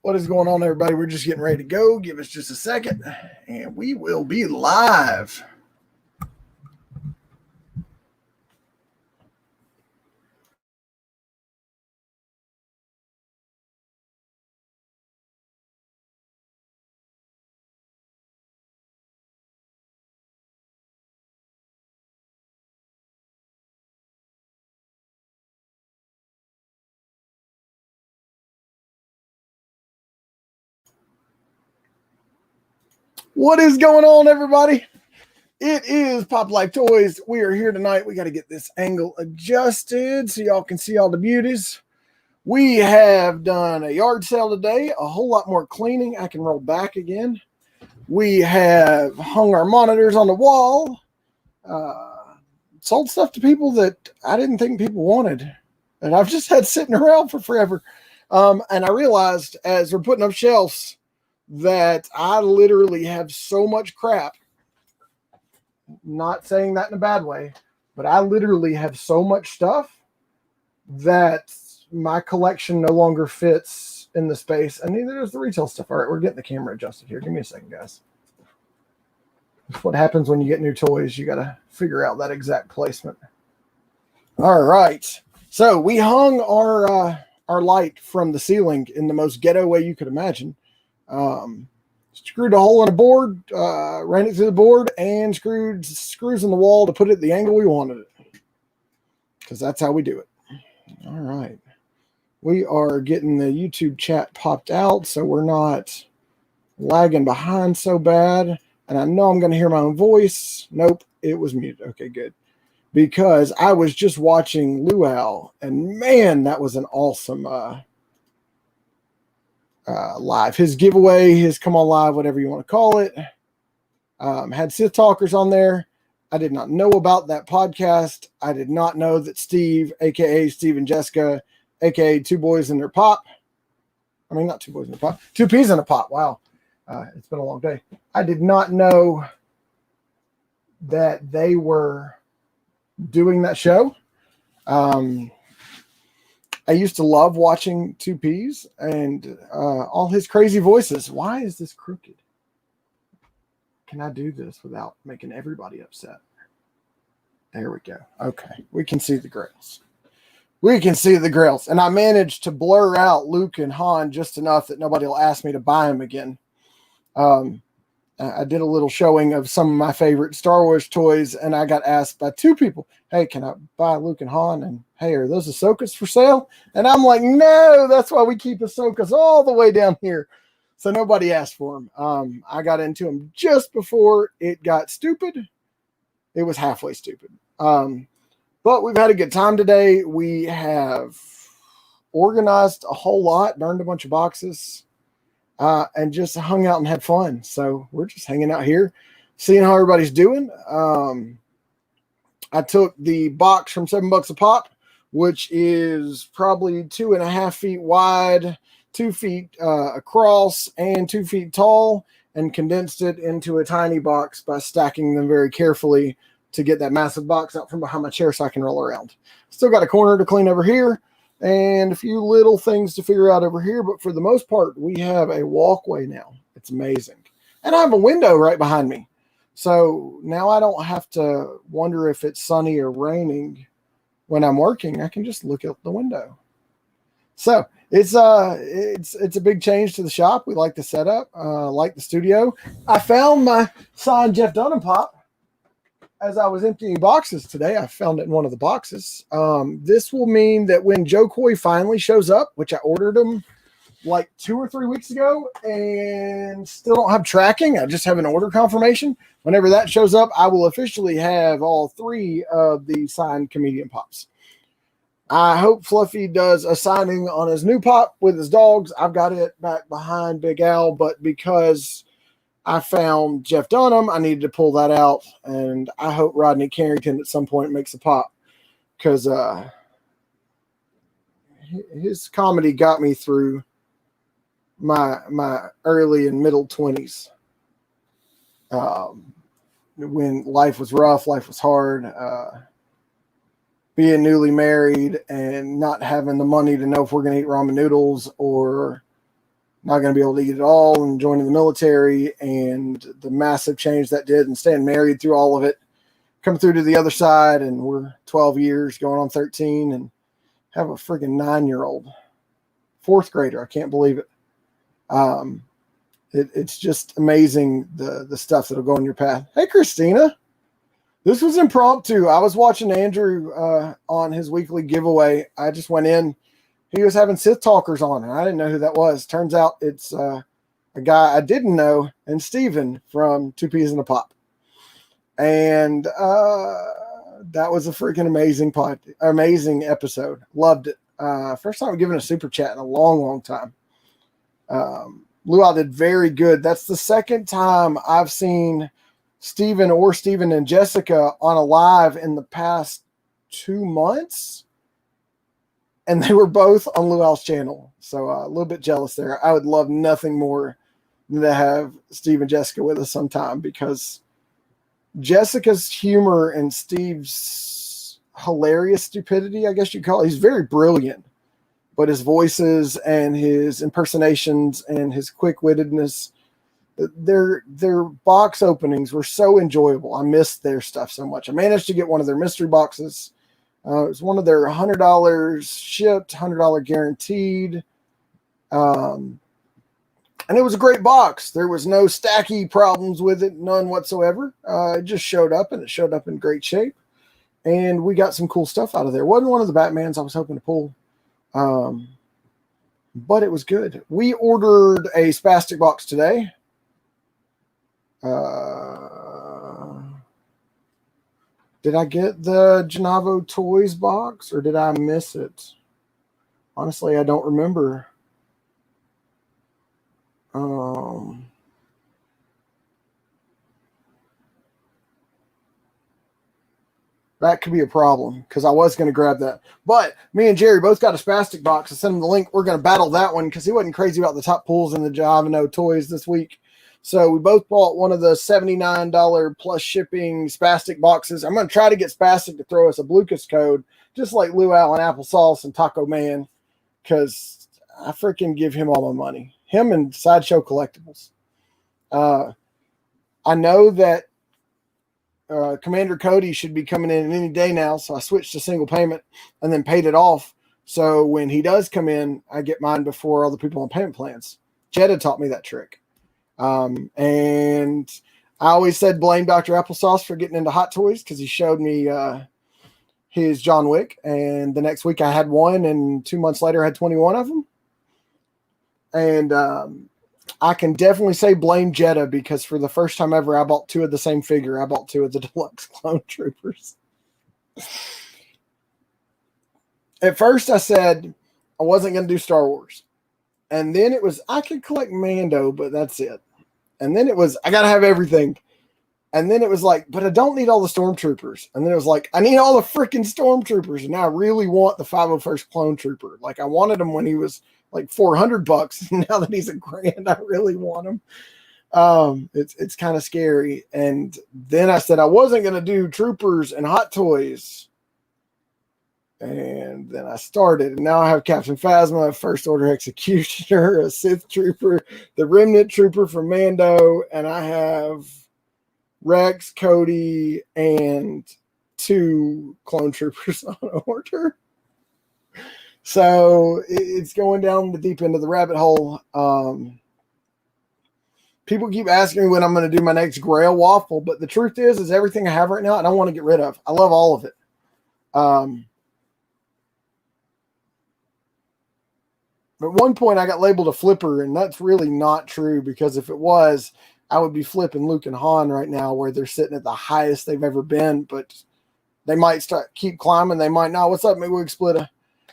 What is going on, everybody? We're just getting ready to go. Give us just a second, and we will be live. What is going on, everybody? It is Pop Life Toys. We are here tonight. We got to get this angle adjusted so y'all can see all the beauties. We have done a yard sale today, a whole lot more cleaning. I can roll back again. We have hung our monitors on the wall, sold stuff to people that I didn't think people wanted, and I've just had sitting around for forever. And I realized as we're putting up shelves that I literally have so much crap. Not saying that in a bad way, but I literally have so much stuff that my collection no longer fits in the space, and neither does the retail stuff. All right, we're getting the camera adjusted here. Give me a second, guys. That's what happens when you get new toys. You got to figure out that exact placement. All right. So we hung our light from the ceiling in the most ghetto way you could imagine. Screwed a hole in a board, ran it through the board, and screwed screws in the wall to put it the angle we wanted it. Because that's how we do it. All right. We are getting the YouTube chat popped out, so we're not lagging behind so bad. And I know I'm going to hear my own voice. Nope, it was muted. Okay, good. Because I was just watching Luau, and man, that was an awesome live. His giveaway, his come on live, whatever you want to call it. Had Sith talkers on there. I did not know about that podcast. I did not know that Steve, aka Steve and Jessica, aka Two Boys in Their Pop. I mean, not Two Boys in a Pot, Two Peas in a Pot. Wow. It's been a long day. I did not know that they were doing that show. I used to love watching Two Peas and all his crazy voices. Why is this crooked? Can I do this without making everybody upset? There we go. Okay. We can see the grails. We can see the grails. And I managed to blur out Luke and Han just enough that nobody will ask me to buy them again. I did a little showing of some of my favorite Star Wars toys, and I got asked by two people, hey, can I buy Luke and Han? And hey, are those Ahsokas for sale? And I'm like, no, that's why we keep Ahsokas all the way down here. So nobody asked for them. I got into them just before it got stupid. It was halfway stupid. But we've had a good time today. We have organized a whole lot, burned a bunch of boxes, and just hung out and had fun. So we're just hanging out here, seeing how everybody's doing. I took the box from $7 a pop, which is probably 2.5 feet wide, 2 feet across, and 2 feet tall, and condensed it into a tiny box by stacking them very carefully to get that massive box out from behind my chair so I can roll around. Still got a corner to clean over here and a few little things to figure out over here, but for the most part, we have a walkway now. It's amazing. And I have a window right behind me. So now I don't have to wonder if it's sunny or raining when I'm working. I can just look out the window. So it's a big change to the shop. We like the setup, like the studio. I found my signed Jeff Dunham pop as I was emptying boxes today. I found it in one of the boxes. This will mean that when Joe Coy finally shows up, which I ordered him like 2 or 3 weeks ago and still don't have tracking, I just have an order confirmation. Whenever that shows up, I will officially have all 3 of the signed Comedian Pops. I hope Fluffy does a signing on his new pop with his dogs. I've got it back behind Big Al, but because I found Jeff Dunham, I needed to pull that out, and I hope Rodney Carrington at some point makes a pop, because his comedy got me through my early and middle 20s. When life was rough, life was hard, being newly married and not having the money to know if we're going to eat ramen noodles or not going to be able to eat it all, and joining the military and the massive change that did, and staying married through all of it, come through to the other side, and we're 12 years going on 13 and have a freaking 9-year-old, fourth grader. I can't believe it. It's just amazing the stuff that'll go in your path. Hey, Christina. This was impromptu. I was watching Andrew on his weekly giveaway. I just went in. He was having Sith talkers on, and I didn't know who that was. Turns out it's a guy I didn't know, and Steven from Two Peas in a Pop. And that was a freaking amazing episode. Loved it. First time I've given a super chat in a long, long time. Luau did very good. That's the second time I've seen Steven and Jessica on a live in the past 2 months. And they were both on Luau's channel. So a little bit jealous there. I would love nothing more than to have Steve and Jessica with us sometime, because Jessica's humor and Steve's hilarious stupidity, I guess you'd call it. He's very brilliant, but his voices and his impersonations and his quick-wittedness, their box openings were so enjoyable. I missed their stuff so much. I managed to get one of their mystery boxes. It was one of their $100 shipped, $100 guaranteed. And it was a great box. There was no stacky problems with it, none whatsoever. It just showed up, and it showed up in great shape. And we got some cool stuff out of there. Wasn't one of the Batmans I was hoping to pull. But it was good. We ordered a spastic box today. Did I get the Genavo Toys box, or did I miss it? Honestly, I don't remember. That could be a problem, because I was going to grab that. But me and Jerry both got a spastic box. I sent him the link. We're going to battle that one, because he wasn't crazy about the top pulls in the Genavo Toys this week. So we both bought one of the $79 plus shipping spastic boxes. I'm going to try to get Spastic to throw us a Blucas code, just like Luau and Applesauce and Taco Man, because I freaking give him all my money. Him and Sideshow Collectibles. I know that Commander Cody should be coming in any day now, so I switched to single payment and then paid it off. So when he does come in, I get mine before all the people on payment plans. Jeddah taught me that trick. And I always said blame Dr. Applesauce for getting into hot toys, because he showed me his John Wick, and the next week I had one, and 2 months later I had 21 of them. And I can definitely say blame Jeddah, because for the first time ever I bought two of the same figure. I bought two of the deluxe clone troopers. At first I said I wasn't going to do Star Wars. And then it was, I could collect Mando, but that's it. And then it was, I got to have everything. And then it was like, but I don't need all the stormtroopers. And then it was like, I need all the freaking stormtroopers. And now I really want the 501st Clone Trooper. Like, I wanted him when he was like $400. And now that he's $1,000, I really want him. It's kind of scary. And then I said I wasn't going to do troopers and hot toys. And then I started, and now I have Captain Phasma, a First Order Executioner, a Sith Trooper, the Remnant Trooper from Mando, and I have Rex, Cody, and 2 Clone Troopers on order. So it's going down the deep end of the rabbit hole. People keep asking me when I'm going to do my next Grail waffle, but the truth is everything I have right now, I don't want to get rid of. I love all of it. At one point, I got labeled a flipper, and that's really not true, because if it was, I would be flipping Luke and Han right now, where they're sitting at the highest they've ever been, but they might keep climbing. They might not. What's up, Midwig Splitter?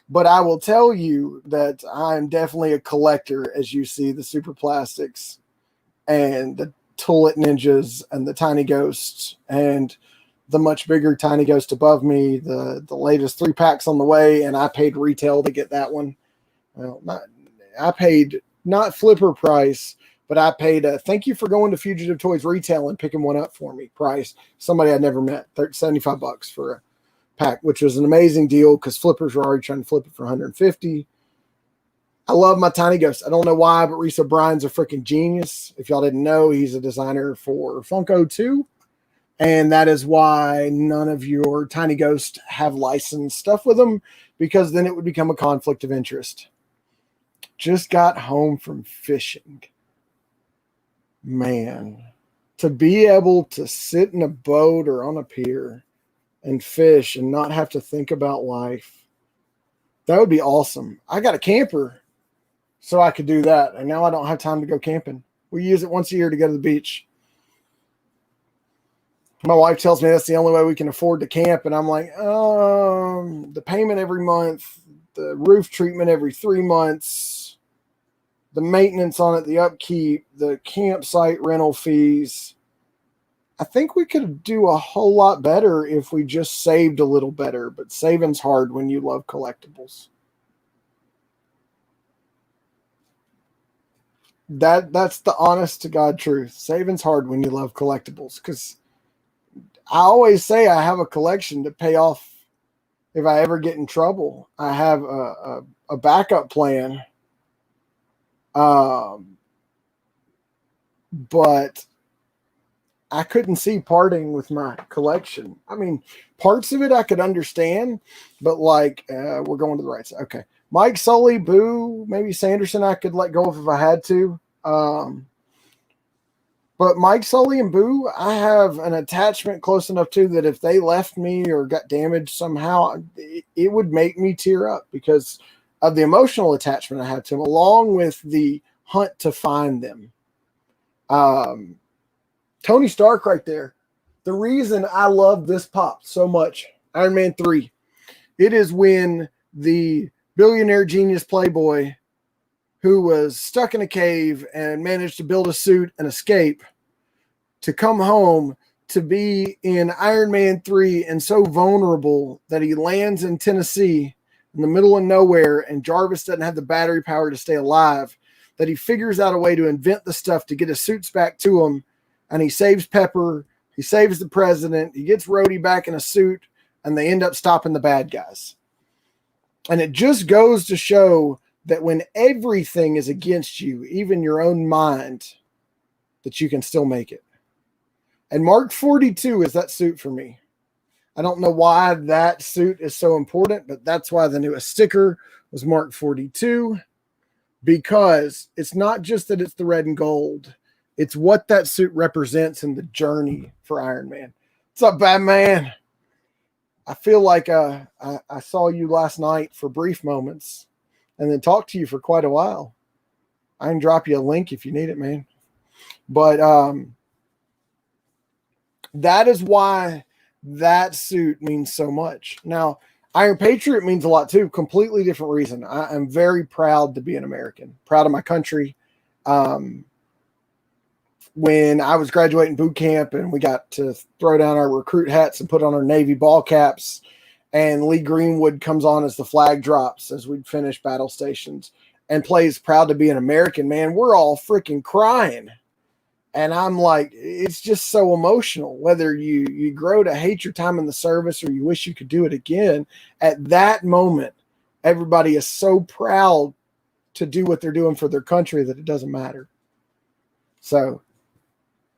But I will tell you that I'm definitely a collector, as you see the Super Plastics and the Tullet Ninjas and the Tiny Ghosts and the much bigger Tiny Ghost above me, the latest 3-packs on the way, and I paid retail to get that one. Well, I paid not flipper price, but I paid a thank you for going to Fugitive Toys retail and picking one up for me price. Somebody I'd never met, $75 for a pack, which was an amazing deal, because flippers were already trying to flip it for $150. I love my Tiny Ghost. I don't know why, but Reese O'Brien's a freaking genius. If y'all didn't know, he's a designer for Funko too. And that is why none of your Tiny Ghost have licensed stuff with them, because then it would become a conflict of interest. Just got home from fishing. Man, to be able to sit in a boat or on a pier and fish and not have to think about life, that would be awesome. I got a camper, so I could do that. And now I don't have time to go camping. We use it once a year to go to the beach. My wife tells me that's the only way we can afford to camp. And I'm like, the payment every month, the roof treatment every 3 months, the maintenance on it, the upkeep, the campsite rental fees. I think we could do a whole lot better if we just saved a little better. But saving's hard when you love collectibles. That's the honest to God truth. Saving's hard when you love collectibles, because I always say I have a collection to pay off if I ever get in trouble. I have a backup plan, but I couldn't see parting with my collection. I mean, parts of it I could understand, but like we're going to the right side. Okay. Mike, Sully, Boo, maybe Sanderson I could let go of if I had to. But Mike, Sully, and Boo, I have an attachment close enough to that if they left me or got damaged somehow, it would make me tear up because of the emotional attachment I have to them, along with the hunt to find them. Tony Stark right there. The reason I love this pop so much, Iron Man 3, it is when the billionaire genius playboy who was stuck in a cave and managed to build a suit and escape to come home to be in Iron Man 3 and so vulnerable that he lands in Tennessee in the middle of nowhere and Jarvis doesn't have the battery power to stay alive, that he figures out a way to invent the stuff to get his suits back to him, and he saves Pepper, he saves the president, he gets Rhodey back in a suit, and they end up stopping the bad guys. And it just goes to show that when everything is against you, even your own mind, that you can still make it. And Mark 42 is that suit for me. I don't know why that suit is so important, but that's why the newest sticker was Mark 42, because it's not just that it's the red and gold. It's what that suit represents in the journey for Iron Man. What's up, Batman? I feel like I saw you last night for brief moments and then talked to you for quite a while. I can drop you a link if you need it, man. But that is why that suit means so much. Now, Iron Patriot means a lot too. Completely different reason. I am very proud to be an American. Proud of my country. When I was graduating boot camp and we got to throw down our recruit hats and put on our Navy ball caps, and Lee Greenwood comes on as the flag drops as we finish battle stations and plays Proud to Be an American, man, we're all freaking crying. And I'm like, it's just so emotional. Whether you grow to hate your time in the service or you wish you could do it again, at that moment, everybody is so proud to do what they're doing for their country that it doesn't matter. So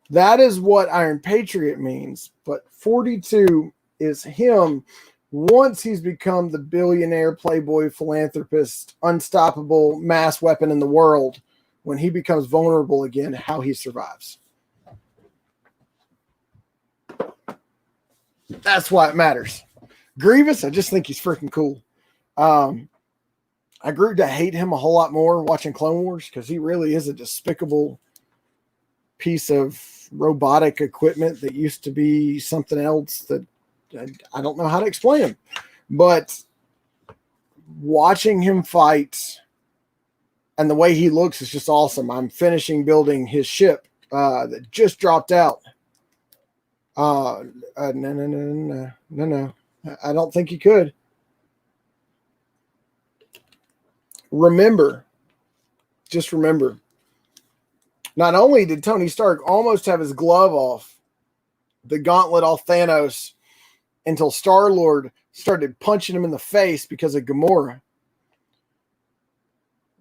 that is what Iron Patriot means. But 42 is him once he's become the billionaire, playboy, philanthropist, unstoppable mass weapon in the world. When he becomes vulnerable again, how he survives. That's why it matters. Grievous, I just think he's freaking cool. I grew to hate him a whole lot more watching Clone Wars because he really is a despicable piece of robotic equipment that used to be something else that I don't know how to explain him. But watching him fight and the way he looks is just awesome. I'm finishing building his ship that just dropped out. No. I don't think he could. Just remember, not only did Tony Stark almost have his glove off, the gauntlet off Thanos, until Star-Lord started punching him in the face because of Gamora.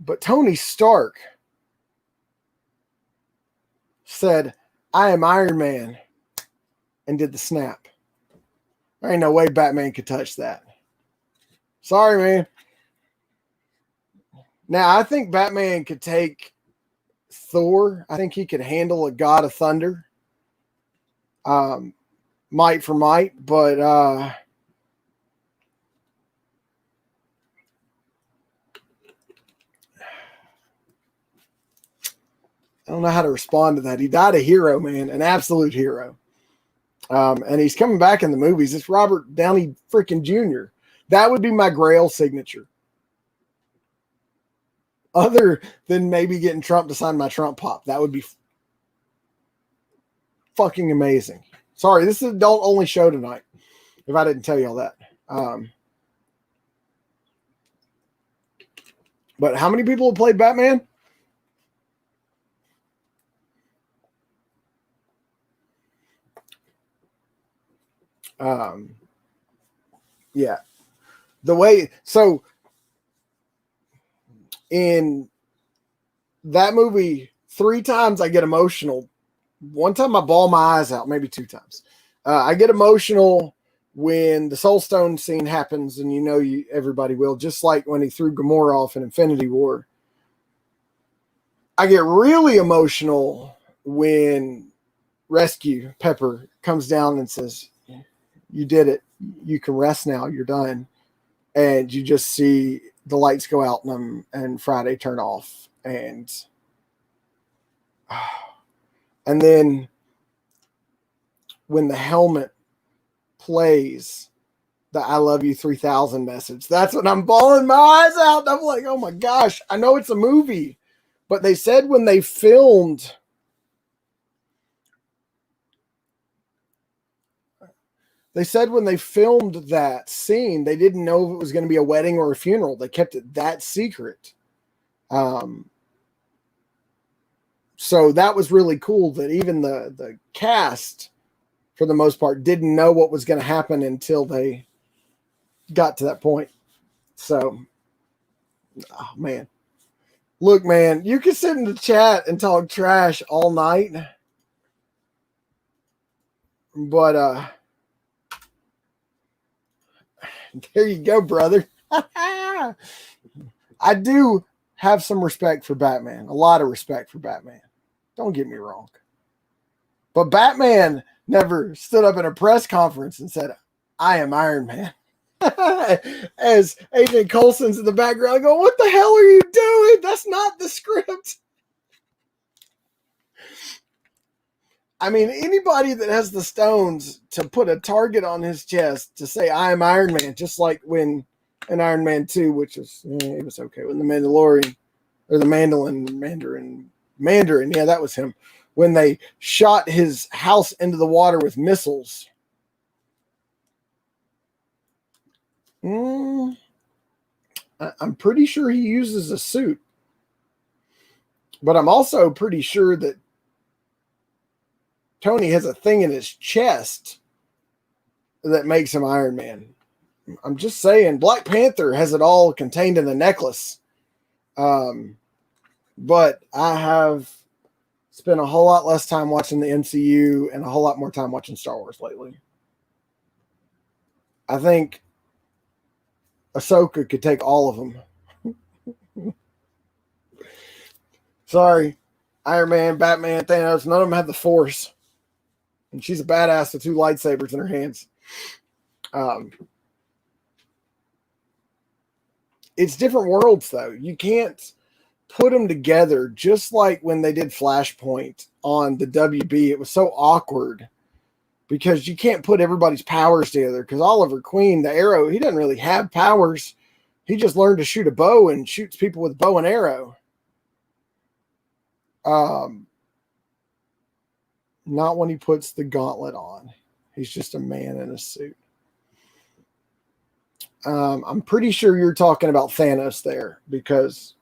But Tony Stark said, I am Iron Man, and did the snap. There ain't no way Batman could touch that. Sorry, man. Now, I think Batman could take Thor. I think he could handle a God of Thunder. Might for might, but I don't know how to respond to that. He died a hero, man, an absolute hero. And he's coming back in the movies. It's Robert Downey freaking Jr. That would be my Grail signature. Other than maybe getting Trump to sign my Trump pop. That would be fucking amazing. Sorry, this is an adult-only show tonight, if I didn't tell you all that. But how many people have played Batman? Yeah. The way, so in that movie, 3 times I get emotional. One time I bawl my eyes out, maybe 2 times. I get emotional when the Soul Stone scene happens, and everybody will, just like when he threw Gamora off in Infinity War. I get really emotional when Rescue Pepper comes down and says, you did it. You can rest now. You're done. And you just see the lights go out and Friday turn off. And then when the helmet plays the I love you 3000 message, that's when I'm bawling my eyes out. I'm like, oh my gosh, I know it's a movie, but they said when they filmed that scene, they didn't know if it was going to be a wedding or a funeral. They kept it that secret. So that was really cool that even the cast, for the most part, didn't know what was going to happen until they got to that point. So, oh man. Look, man, you can sit in the chat and talk trash all night. But there you go, brother. I do have some respect for Batman. A lot of respect for Batman. Don't get me wrong. But Batman never stood up in a press conference and said, I am Iron Man. As Agent Coulson's in the background going, what the hell are you doing? That's not the script. I mean, anybody that has the stones to put a target on his chest to say, I am Iron Man, just like when in Iron Man 2, which was, it was okay, when the Mandalorian, or the Mandarin, yeah, that was him. When they shot his house into the water with missiles. I'm pretty sure he uses a suit. But I'm also pretty sure that Tony has a thing in his chest that makes him Iron Man. I'm just saying, Black Panther has it all contained in the necklace. But I have spent a whole lot less time watching the MCU and a whole lot more time watching Star Wars lately. I think Ahsoka could take all of them. Sorry, Iron Man, Batman, Thanos, none of them have the Force. And she's a badass with 2 lightsabers in her hands. It's different worlds, though. You can't put them together, just like when they did Flashpoint on the WB. It was so awkward because you can't put everybody's powers together, because Oliver Queen, the Arrow, he doesn't really have powers. He just learned to shoot a bow and shoots people with bow and arrow. Not when he puts the gauntlet on. He's just a man in a suit. I'm pretty sure you're talking about Thanos there, because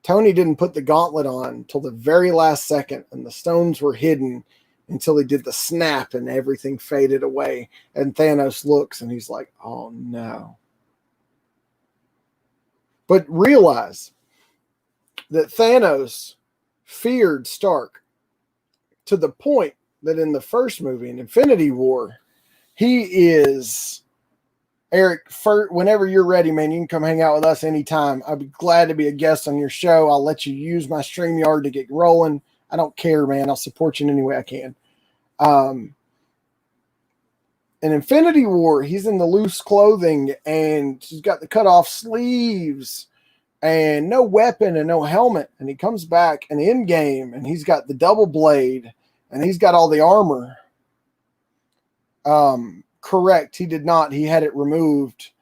Tony didn't put the gauntlet on until the very last second, and the stones were hidden until he did the snap and everything faded away. And Thanos looks and he's like, oh no. But realize that Thanos feared Stark to the point that in the first movie, in Infinity War, he is... Eric, whenever you're ready, man, you can come hang out with us anytime. I'd be glad to be a guest on your show. I'll let you use my StreamYard to get rolling. I don't care, man. I'll support you in any way I can. In Infinity War, he's in the loose clothing and he's got the cut off sleeves and no weapon and no helmet. And he comes back in Endgame and he's got the double blade and he's got all the armor. Correct. He did not. He had it removed.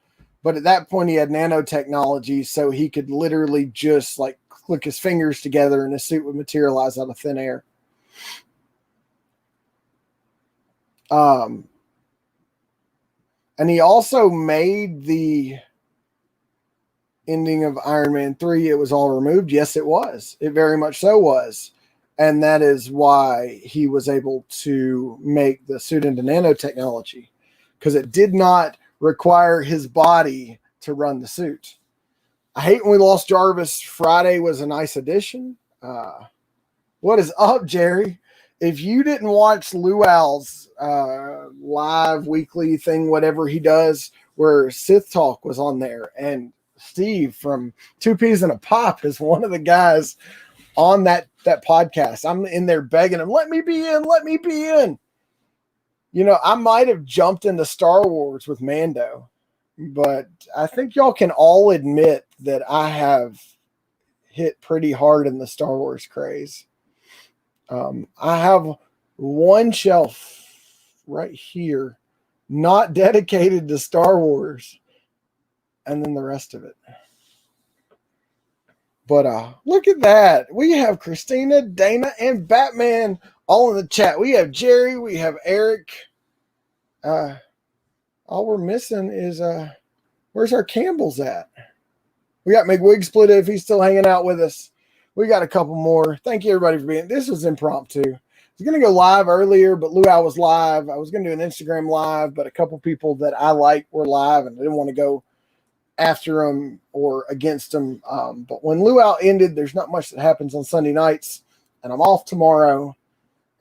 But at that point, he had nanotechnology, so he could literally just like click his fingers together and his suit would materialize out of thin air. And he also made the ending of Iron Man 3. It was all removed. Yes, it was. It very much so was. And that is why he was able to make the suit into nanotechnology, because it did not require his body to run the suit. I hate when we lost Jarvis. Friday was a nice addition. What is up, Jerry? If you didn't watch Luau's live weekly thing, whatever he does, where Sith Talk was on there, and Steve from Two Peas and a Pop is one of the guys on that podcast. I'm in there begging him, let me be in, let me be in. You know, I might have jumped into Star Wars with Mando, but I think y'all can all admit that I have hit pretty hard in the Star Wars craze. I have one shelf right here, not dedicated to Star Wars, and then the rest of it. But look at that. We have Christina, Dana, and Batman all in the chat. We have Jerry. We have Eric. All we're missing is where's our Campbell's at? We got McWig Split if he's still hanging out with us. We got a couple more. Thank you, everybody, for being. This was impromptu. I was going to go live earlier, but Luau was live. I was going to do an Instagram live, but a couple people that I like were live, and I didn't want to go after them or against them. But when Luau ended, there's not much that happens on Sunday nights, and I'm off tomorrow.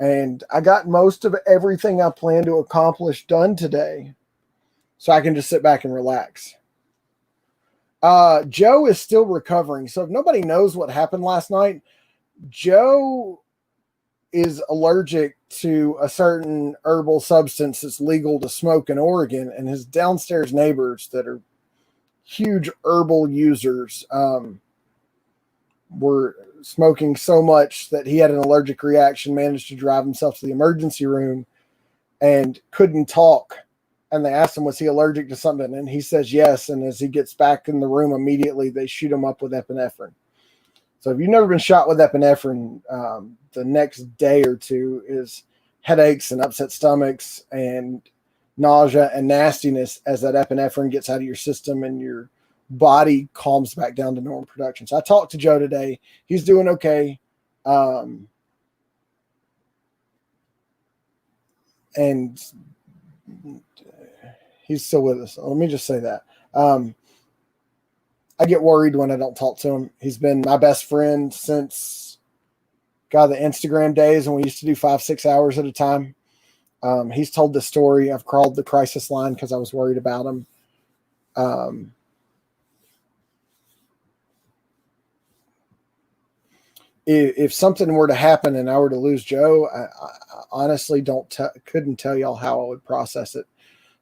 And I got most of everything I plan to accomplish done today, so I can just sit back and relax. Joe is still recovering. So if nobody knows what happened last night, Joe is allergic to a certain herbal substance that's legal to smoke in Oregon, and his downstairs neighbors that are huge herbal users were smoking so much that he had an allergic reaction, managed to drive himself to the emergency room and couldn't talk. And they asked him, was he allergic to something? And he says yes. And as he gets back in the room immediately, they shoot him up with epinephrine. So if you've never been shot with epinephrine, the next day or two is headaches and upset stomachs and nausea and nastiness as that epinephrine gets out of your system and your body calms back down to normal production. So I talked to Joe today. He's doing okay. And he's still with us. Let me just say that. I get worried when I don't talk to him. He's been my best friend since, God, the Instagram days when we used to do 5-6 hours at a time. He's told the story. I've called the crisis line because I was worried about him. If something were to happen and I were to lose Joe, I honestly couldn't tell y'all how I would process it.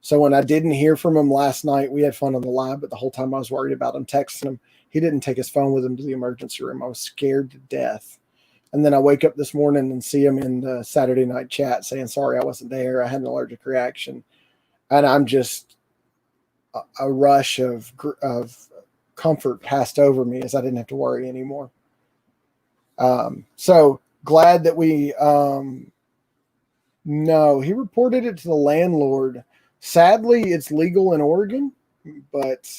So when I didn't hear from him last night, we had fun on the live, but the whole time I was worried about him, texting him. He didn't take his phone with him to the emergency room. I was scared to death. And then I wake up this morning and see him in the Saturday night chat saying, sorry, I wasn't there. I had an allergic reaction. And I'm just, a rush of comfort passed over me as I didn't have to worry anymore. So glad that we, no, he reported it to the landlord. Sadly, it's legal in Oregon, but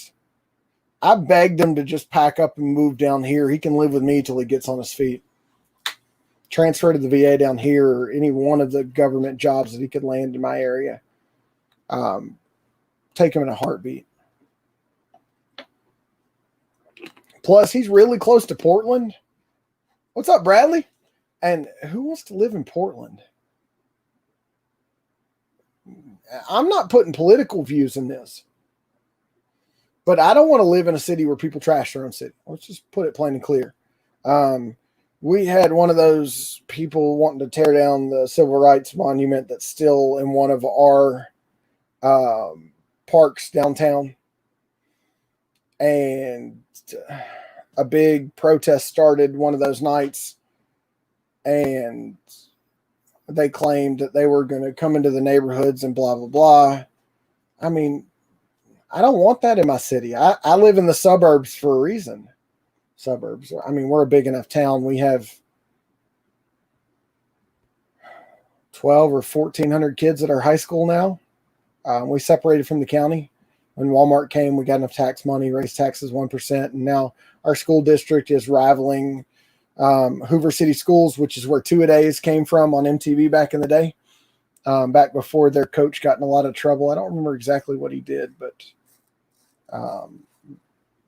I begged him to just pack up and move down here. He can live with me till he gets on his feet. Transfer to the VA down here or any one of the government jobs that he could land in my area. Take him in a heartbeat. Plus, he's really close to Portland. What's up, Bradley? And who wants to live in Portland? I'm not putting political views in this, but I don't want to live in a city where people trash their own city. Let's just put it plain and clear. We had one of those people wanting to tear down the civil rights monument that's still in one of our parks downtown. And a big protest started one of those nights. And they claimed that they were going to come into the neighborhoods and blah, blah, blah. I mean, I don't want that in my city. I live in the suburbs for a reason. Suburbs. I mean, we're a big enough town. We have 12 or 1,400 kids at our high school now. We separated from the county. When Walmart came, we got enough tax money, raised taxes 1%. And now our school district is rivaling Hoover City Schools, which is where Two-A-Days came from on MTV back in the day. Back before their coach got in a lot of trouble. I don't remember exactly what he did, but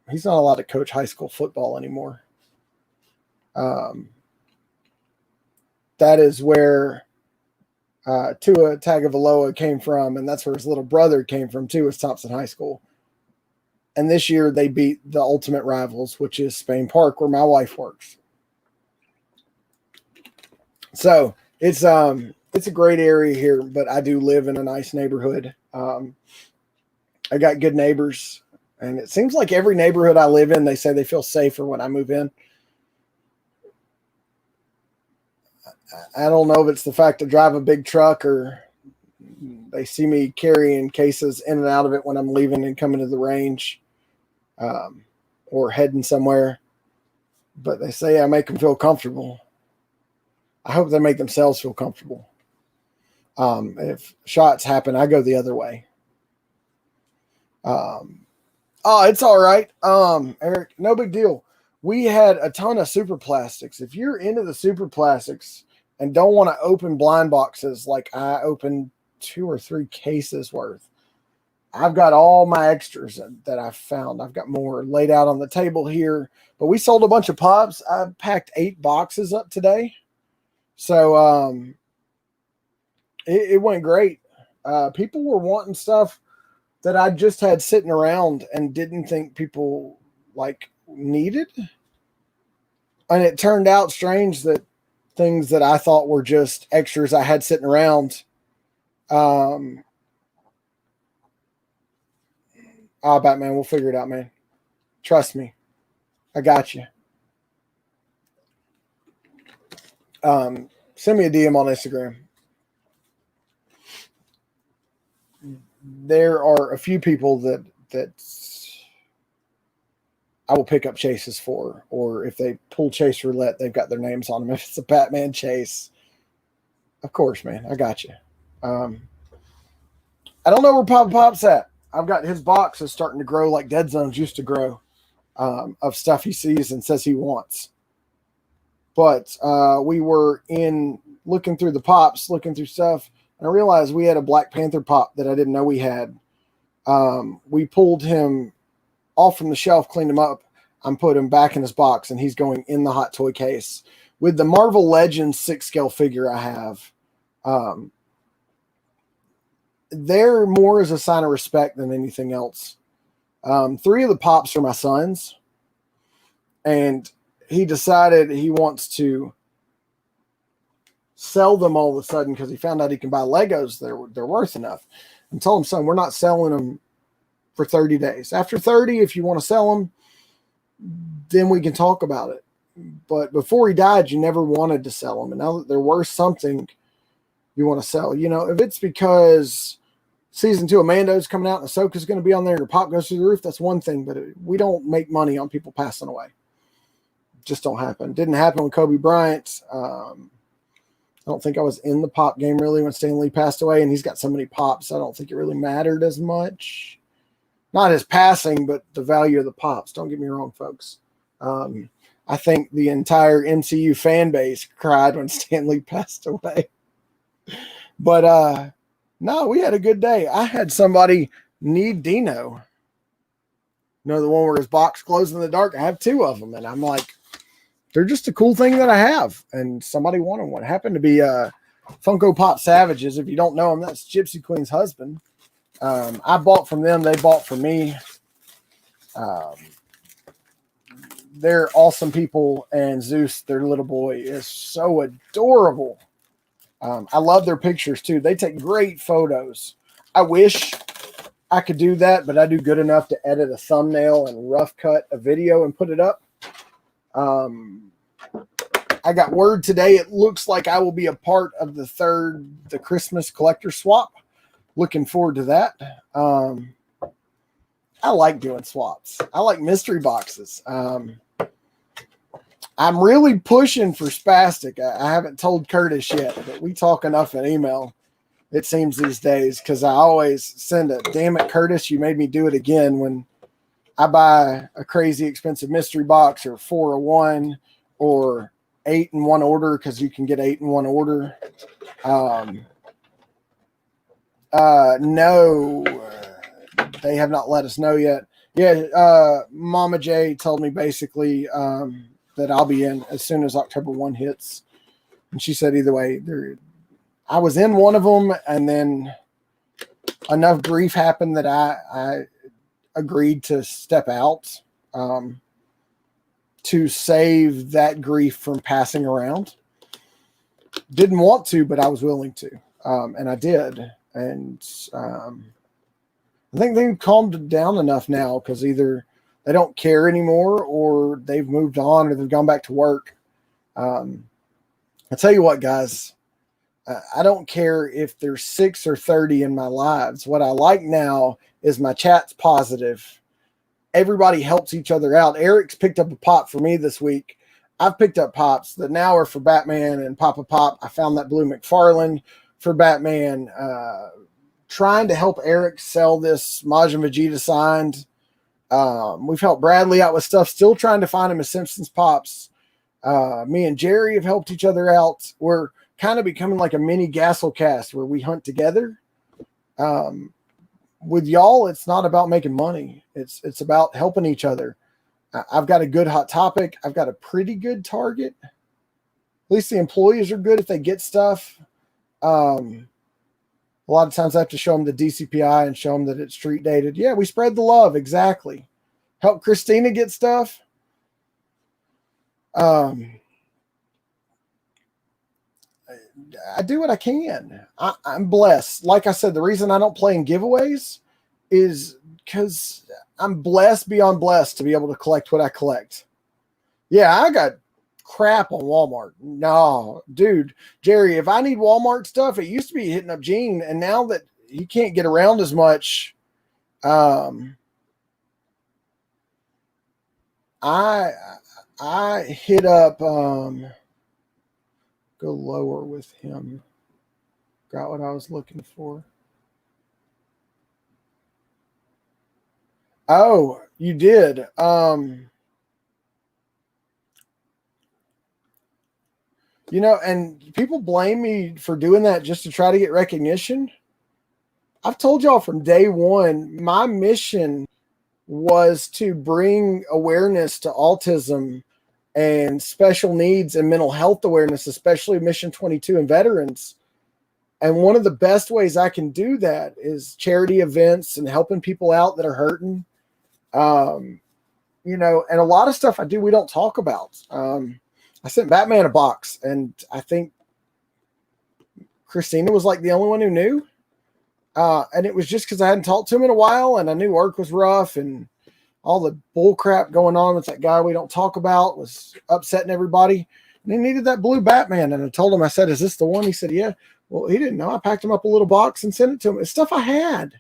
he's not allowed to coach high school football anymore. That is where Tua Tagovailoa came from, and that's where his little brother came from too, was Thompson High School. And this year they beat the ultimate rivals, which is Spain Park, where my wife works. So it's a great area here, but I do live in a nice neighborhood. I got good neighbors, and it seems like every neighborhood I live in, they say they feel safer when I move in. I don't know if it's the fact I drive a big truck or they see me carrying cases in and out of it when I'm leaving and coming to the range or heading somewhere. But they say I make them feel comfortable. I hope they make themselves feel comfortable. If shots happen, I go the other way. It's all right. Eric, no big deal. We had a ton of super plastics. If you're into the super plastics and don't want to open blind boxes, like I opened 2 or 3 cases worth, I've got all my extras that I found. I've got more laid out on the table here, but we sold a bunch of pops. I packed 8 boxes up today. So, it went great. People were wanting stuff that I just had sitting around and didn't think people needed. And it turned out strange that things that I thought were just extras I had sitting around. Batman, we'll figure it out, man. Trust me. I got you. Send me a DM on Instagram. There are a few people that I will pick up chases for, or if they pull chase roulette, they've got their names on them. If it's a Batman chase, of course, man, I got you. I don't know where Papa Pop's at. I've got his box is starting to grow like Dead Zones used to grow, of stuff he sees and says he wants. But we were looking through the pops, looking through stuff, and I realized we had a Black Panther pop that I didn't know we had. We pulled him off from the shelf, cleaned him up, and put him back in his box, and he's going in the hot toy case with the Marvel Legends 6-scale figure I have. They're more as a sign of respect than anything else. 3 of the pops are my son's, and he decided he wants to sell them all of a sudden because he found out he can buy Legos. They're worth enough. And told him, son, we're not selling them for 30 days. After 30, if you want to sell them, then we can talk about it. But before he died, you never wanted to sell them. And now that they're worth something, you want to sell. You know, if it's because season 2 of Mando's coming out and Ahsoka's going to be on there and your pop goes through the roof, that's one thing. But we don't make money on people passing away. Just don't happen. Didn't happen with Kobe Bryant. I don't think I was in the pop game really when Stan Lee passed away, and he's got so many pops. I don't think it really mattered as much. Not his passing, but the value of the pops. Don't get me wrong, folks. I think the entire MCU fan base cried when Stan Lee passed away. But no, we had a good day. I had somebody need Dino. You know, the one where his box glows in the dark. I have 2 of them, and I'm like, they're just a cool thing that I have. And somebody wanted one. It happened to be Funko Pop Savages. If you don't know him, that's Gypsy Queen's husband. I bought from them. They bought from me. They're awesome people. And Zeus, their little boy, is so adorable. I love their pictures too. They take great photos. I wish I could do that, but I do good enough to edit a thumbnail and rough cut a video and put it up. I got word today. It looks like I will be a part of the Christmas collector swap. Looking forward to that. I like doing swaps. I like mystery boxes. I'm really pushing for Spastic. I haven't told Curtis yet, but we talk enough in email, it seems these days, because I always send a, damn it, Curtis, you made me do it again when I buy a crazy expensive mystery box or 4 of 1 or 8 in 1 order, because you can get 8 in 1 order. No, they have not let us know yet. Yeah, Mama J told me basically that I'll be in as soon as October 1 hits. And she said either way, I was in one of them, and then enough grief happened that I agreed to step out to save that grief from passing around. Didn't want to, but I was willing to. And I did. And I think they've calmed down enough now, because either they don't care anymore or they've moved on or they've gone back to work. I tell you what, guys, I don't care if there's 6 or 30 in my lives. What I like now is my chat's positive. Everybody helps each other out. Eric's picked up a pop for me this week. I've picked up pops that now are for Batman and Papa Pop. I found that Blue McFarlane for Batman. Trying to help Eric sell this Majin Vegeta signed. We've helped Bradley out with stuff, still trying to find him a Simpsons Pops. Me and Jerry have helped each other out. We're kind of becoming like a mini Gasselcast where we hunt together. With y'all, it's not about making money. It's about helping each other. I've got a good Hot Topic. I've got a pretty good Target. At least the employees are good if they get stuff. A lot of times I have to show them the DCPI and show them that it's street dated. Yeah, we spread the love. Exactly. Help Christina get stuff. I do what I can. I'm blessed. Like I said, the reason I don't play in giveaways is because I'm blessed beyond blessed to be able to collect what I collect. Yeah, I got crap on Walmart. No, dude, Jerry, if I need Walmart stuff, it used to be hitting up Gene, and now that he can't get around as much, I hit up go lower with him. Got what I was looking for. Oh, you did. You know, and people blame me for doing that just to try to get recognition. I've told y'all from day one, my mission was to bring awareness to autism and special needs and mental health awareness, especially Mission 22 and veterans. And one of the best ways I can do that is charity events and helping people out that are hurting. You know, and a lot of stuff I do, we don't talk about. I sent Batman a box, and I think Christina was like the only one who knew. And it was just because I hadn't talked to him in a while, and I knew work was rough, and all the bull crap going on with that guy we don't talk about was upsetting everybody. And he needed that blue Batman. And I told him, I said, is this the one? He said, yeah. Well, he didn't know. I packed him up a little box and sent it to him. It's stuff I had.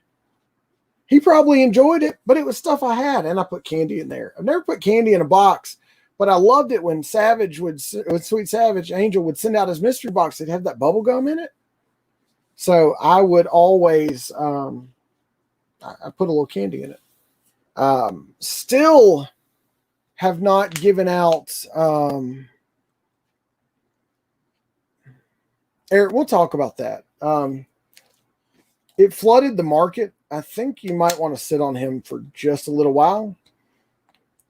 He probably enjoyed it, but it was stuff I had. And I put candy in there. I've never put candy in a box, but I loved it when Sweet Savage Angel would send out his mystery box. It'd have that bubble gum in it. So I would always, I put a little candy in it. Still have not given out, Eric, we'll talk about that. It flooded the market. I think you might want to sit on him for just a little while.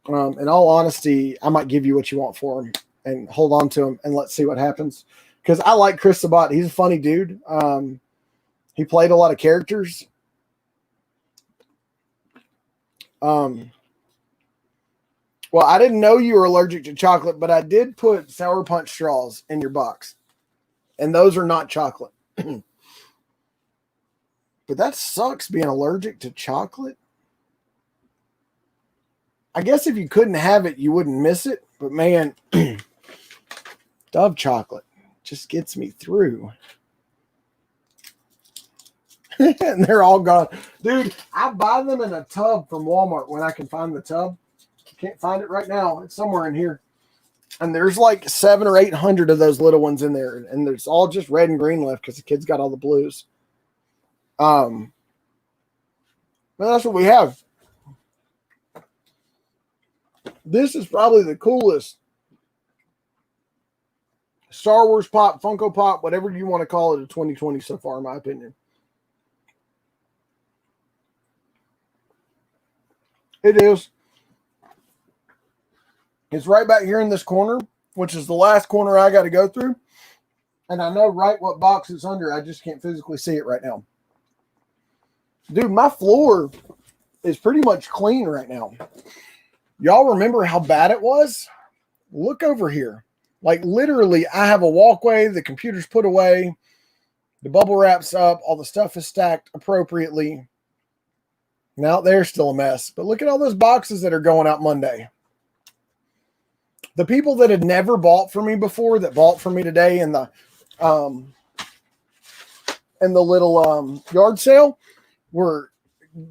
In all honesty, I might give you what you want for him and hold on to him and let's see what happens. Because I like Chris Sabat. He's a funny dude. He played a lot of characters. Well, I didn't know you were allergic to chocolate, but I did put Sour Punch straws in your box. And those are not chocolate. But that sucks, being allergic to chocolate. I guess if you couldn't have it, you wouldn't miss it. But man, Dove chocolate just gets me through. And they're all gone. Dude, I buy them in a tub from Walmart when I can find the tub. Can't find it right now. It's somewhere in here. And there's like 700 or 800 of those little ones in there. And there's all just red and green left because the kids got all the blues. But that's what we have. This is probably the coolest Star Wars Pop, Funko Pop, whatever you want to call it, of 2020 so far, in my opinion. It is. It's right back here in this corner, which is the last corner I got to go through. And I know right what box it's under. I just can't physically see it right now. Dude, my floor is pretty much clean right now. Y'all remember how bad it was? Look over here. Like literally, I have a walkway, the computer's put away, the bubble wrap's up, all the stuff is stacked appropriately. Now there's still a mess. But look at all those boxes that are going out Monday. The people that had never bought from me before, that bought from me today in the little yard sale, were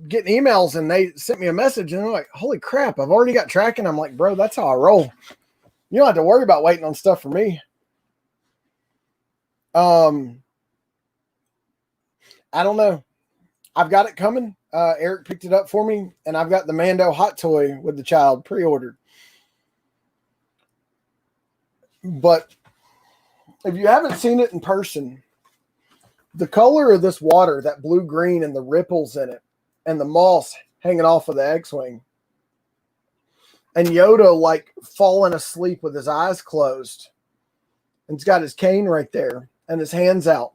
getting emails, and they sent me a message, and they're like, holy crap, I've already got tracking. I'm like, bro, that's how I roll. You don't have to worry about waiting on stuff for me. I don't know. I've got it coming. Eric picked it up for me, and I've got the Mando hot toy with the child pre-ordered. But if you haven't seen it in person, the color of this water, that blue-green and the ripples in it, and the moss hanging off of the X-Wing, and Yoda like falling asleep with his eyes closed, and he's got his cane right there and his hands out,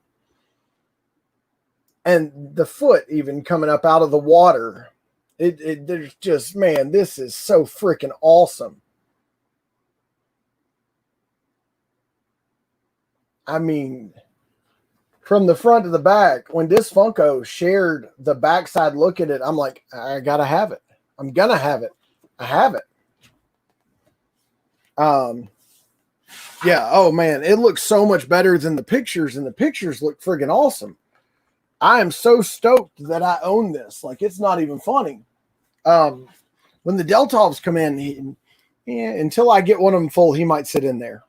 and the foot even coming up out of the water. There's just, man, this is so freaking awesome. I mean, from the front to the back, when this Funko shared the backside look at it, I'm like, I gotta have it. I'm gonna have it. I have it. Yeah, oh man, it looks so much better than the pictures, and the pictures look friggin' awesome. I am so stoked that I own this. Like, it's not even funny. When the Deltovs come in, until I get one of them full, he might sit in there.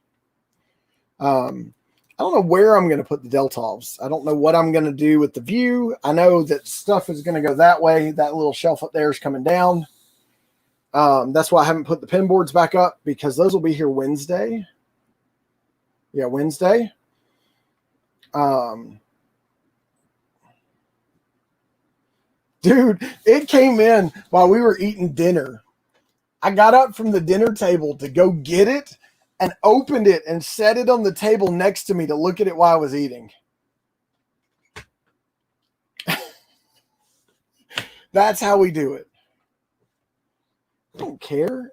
I don't know where I'm going to put the Deltovs. I don't know what I'm going to do with the view. I know that stuff is going to go that way. That little shelf up there is coming down. That's why I haven't put the pin boards back up, because those will be here Wednesday. Yeah, Wednesday. Dude, it came in while we were eating dinner. I got up from the dinner table to go get it and opened it and set it on the table next to me to look at it while I was eating. That's how we do it. I don't care.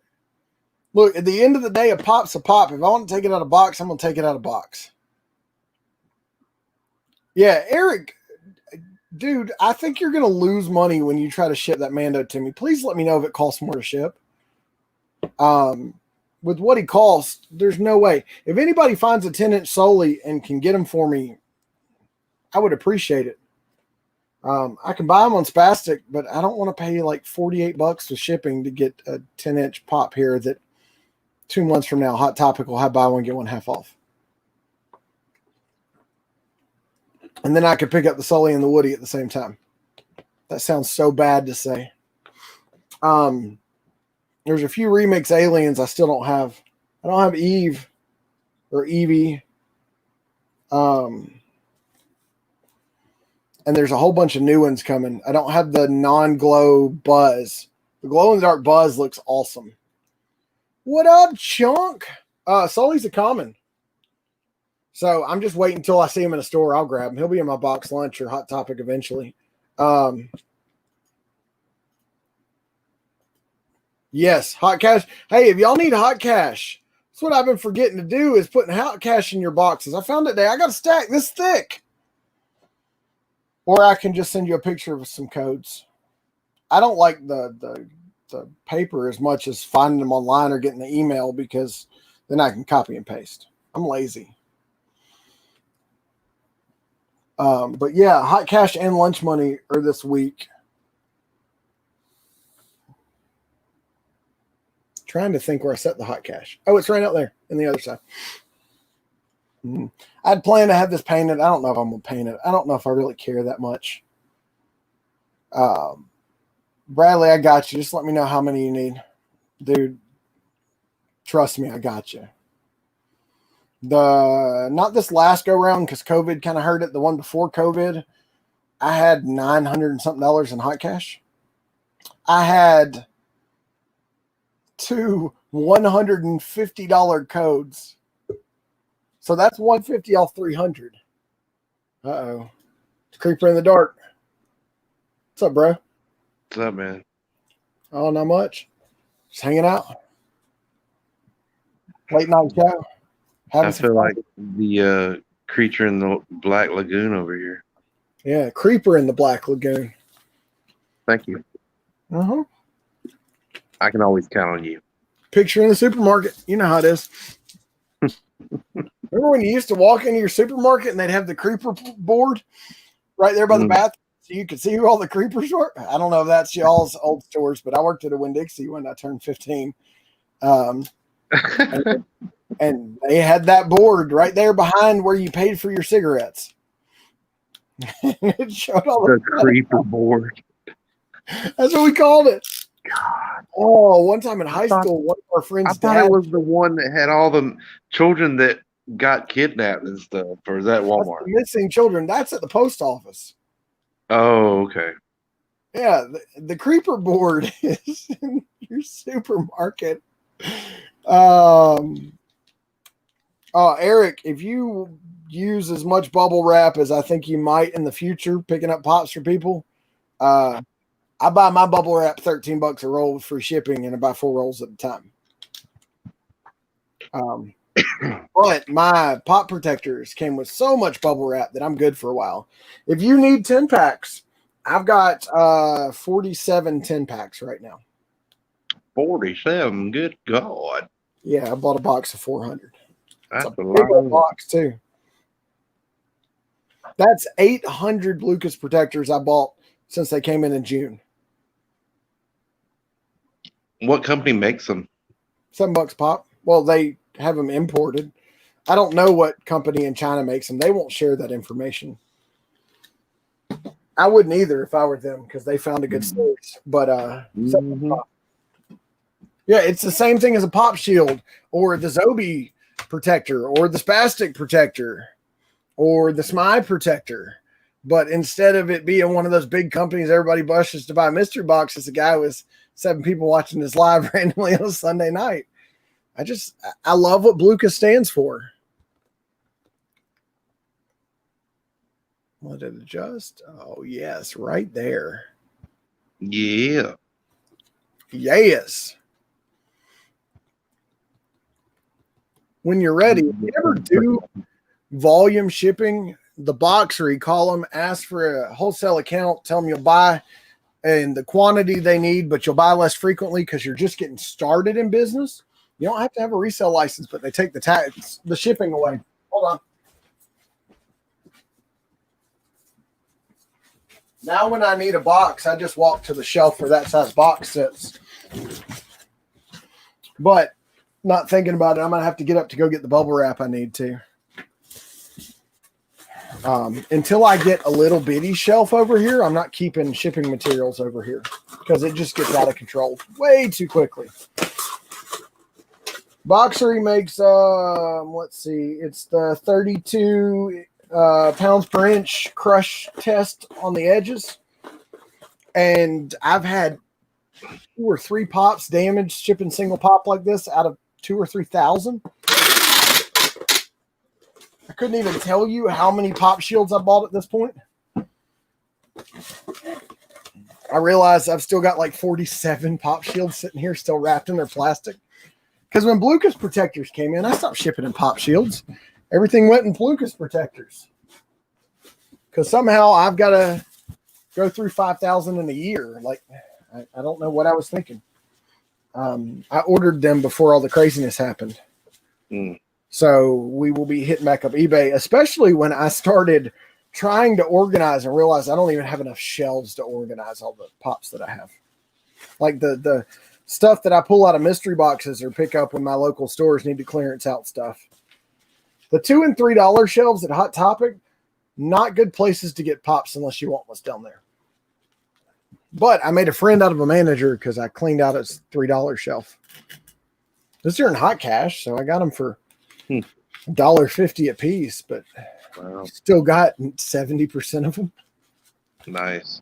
Look, at the end of the day, a pop's a pop. If I want to take it out of box, I'm going to take it out of box. Yeah, Eric, dude, I think you're going to lose money when you try to ship that Mando to me. Please let me know if it costs more to ship. With what he costs, there's no way. If anybody finds a 10-inch Soli and can get them for me, I would appreciate it. I can buy them on Spastic, but I don't want to pay like $48 with shipping to get a 10-inch pop here that 2 months from now, Hot Topic will have buy one, get one half off. And then I could pick up the Sully and the Woody at the same time. That sounds so bad to say. There's a few remix aliens I still don't have. I don't have Eve or Evie. And there's a whole bunch of new ones coming. I don't have the non-glow Buzz. The glow-in-the-dark Buzz looks awesome. What up, Chunk? Sully's a common. So I'm just waiting until I see him in a store. I'll grab him. He'll be in my box lunch or Hot Topic eventually. Yes, hot cash. Hey, if y'all need hot cash, that's what I've been forgetting to do is putting hot cash in your boxes. I found it today. I got a stack this thick. Or I can just send you a picture of some codes. I don't like the paper as much as finding them online or getting the email because then I can copy and paste. I'm lazy. But yeah, hot cash and lunch money are this week. Trying to think where I set the hot cash. Oh, it's right out there in the other side. I'd planned to have this painted. I don't know if I'm going to paint it. I don't know if I really care that much. Bradley, I got you. Just let me know how many you need. Dude, trust me, I got you. Not this last go round because COVID kind of hurt it. The one before COVID, I had $900 and something in hot cash. I had 2 $150 codes. So that's $150 off $300. Uh-oh. It's Creeper in the dark. What's up, bro? What's up, man? Oh, not much. Just hanging out. Late night show. I feel like the creature in the Black Lagoon over here. Yeah, Creeper in the Black Lagoon. Thank you. Uh-huh. I can always count on you. Picture in the supermarket. You know how it is. Remember when you used to walk into your supermarket and they'd have the creeper board right there by the bathroom so you could see who all the creepers were? I don't know if that's y'all's old stores, but I worked at a Winn-Dixie when I turned 15. And they had that board right there behind where you paid for your cigarettes. It showed all the creeper board. That's what we called it. God. Oh, one time in high school, one of our friends' I thought it was the one that had all the children that got kidnapped and stuff. Or is that Walmart? That's the missing children. That's at the post office. Oh, okay. Yeah, the creeper board is in your supermarket. Eric, if you use as much bubble wrap as I think you might in the future, picking up pops for people, I buy my bubble wrap $13 a roll with free shipping, and I buy 4 rolls at a time. But my pop protectors came with so much bubble wrap that I'm good for a while. If you need 10 packs, I've got 47 10 packs right now. 47? Good God. Yeah, I bought a box of 400. That's a big old box too. That's 800 Lucas protectors I bought since they came in June. What company makes them? $7 pop. Well, they have them imported. I don't know what company in China makes them. They won't share that information. I wouldn't either if I were them because they found a good source. But yeah, it's the same thing as a pop shield or the Zobi protector or the spastic protector or the SMI protector. But instead of it being one of those big companies everybody bushes to buy mystery boxes, the guy was 7 people watching this live randomly on a Sunday night. I love what Bluca stands for. Let it adjust. Oh, yes, right there. Yeah. Yes. When you're ready, if you ever do volume shipping, the boxery, call them, ask for a wholesale account, tell them you'll buy in the quantity they need, but you'll buy less frequently because you're just getting started in business. You don't have to have a resale license, but they take the shipping away. Hold on. Now when I need a box, I just walk to the shelf where that size box sits. But not thinking about it, I'm going to have to get up to go get the bubble wrap I need to. Until I get a little bitty shelf over here, I'm not keeping shipping materials over here because it just gets out of control way too quickly. Boxery makes, let's see, it's the 32 pounds per inch crush test on the edges. And I've had 2 or 3 pops damaged shipping single pop like this out of 2 or 3,000. I couldn't even tell you how many pop shields I bought at this point. I realized I've still got like 47 pop shields sitting here still wrapped in their plastic. Because when Blucas protectors came in, I stopped shipping in pop shields. Everything went in Blucas protectors. Because somehow I've got to go through 5,000 in a year. Like, I don't know what I was thinking. I ordered them before all the craziness happened. So we will be hitting back up eBay, especially when I started trying to organize and realize I don't even have enough shelves to organize all the pops that I have. Like the stuff that I pull out of mystery boxes or pick up when my local stores need to clearance out stuff. The $2 and $3 shelves at Hot Topic, not good places to get pops unless you want what's down there. But I made a friend out of a manager because I cleaned out his $3 shelf. This are in hot cash, so I got them for $1.50 a piece, but still got 70% of them. Nice.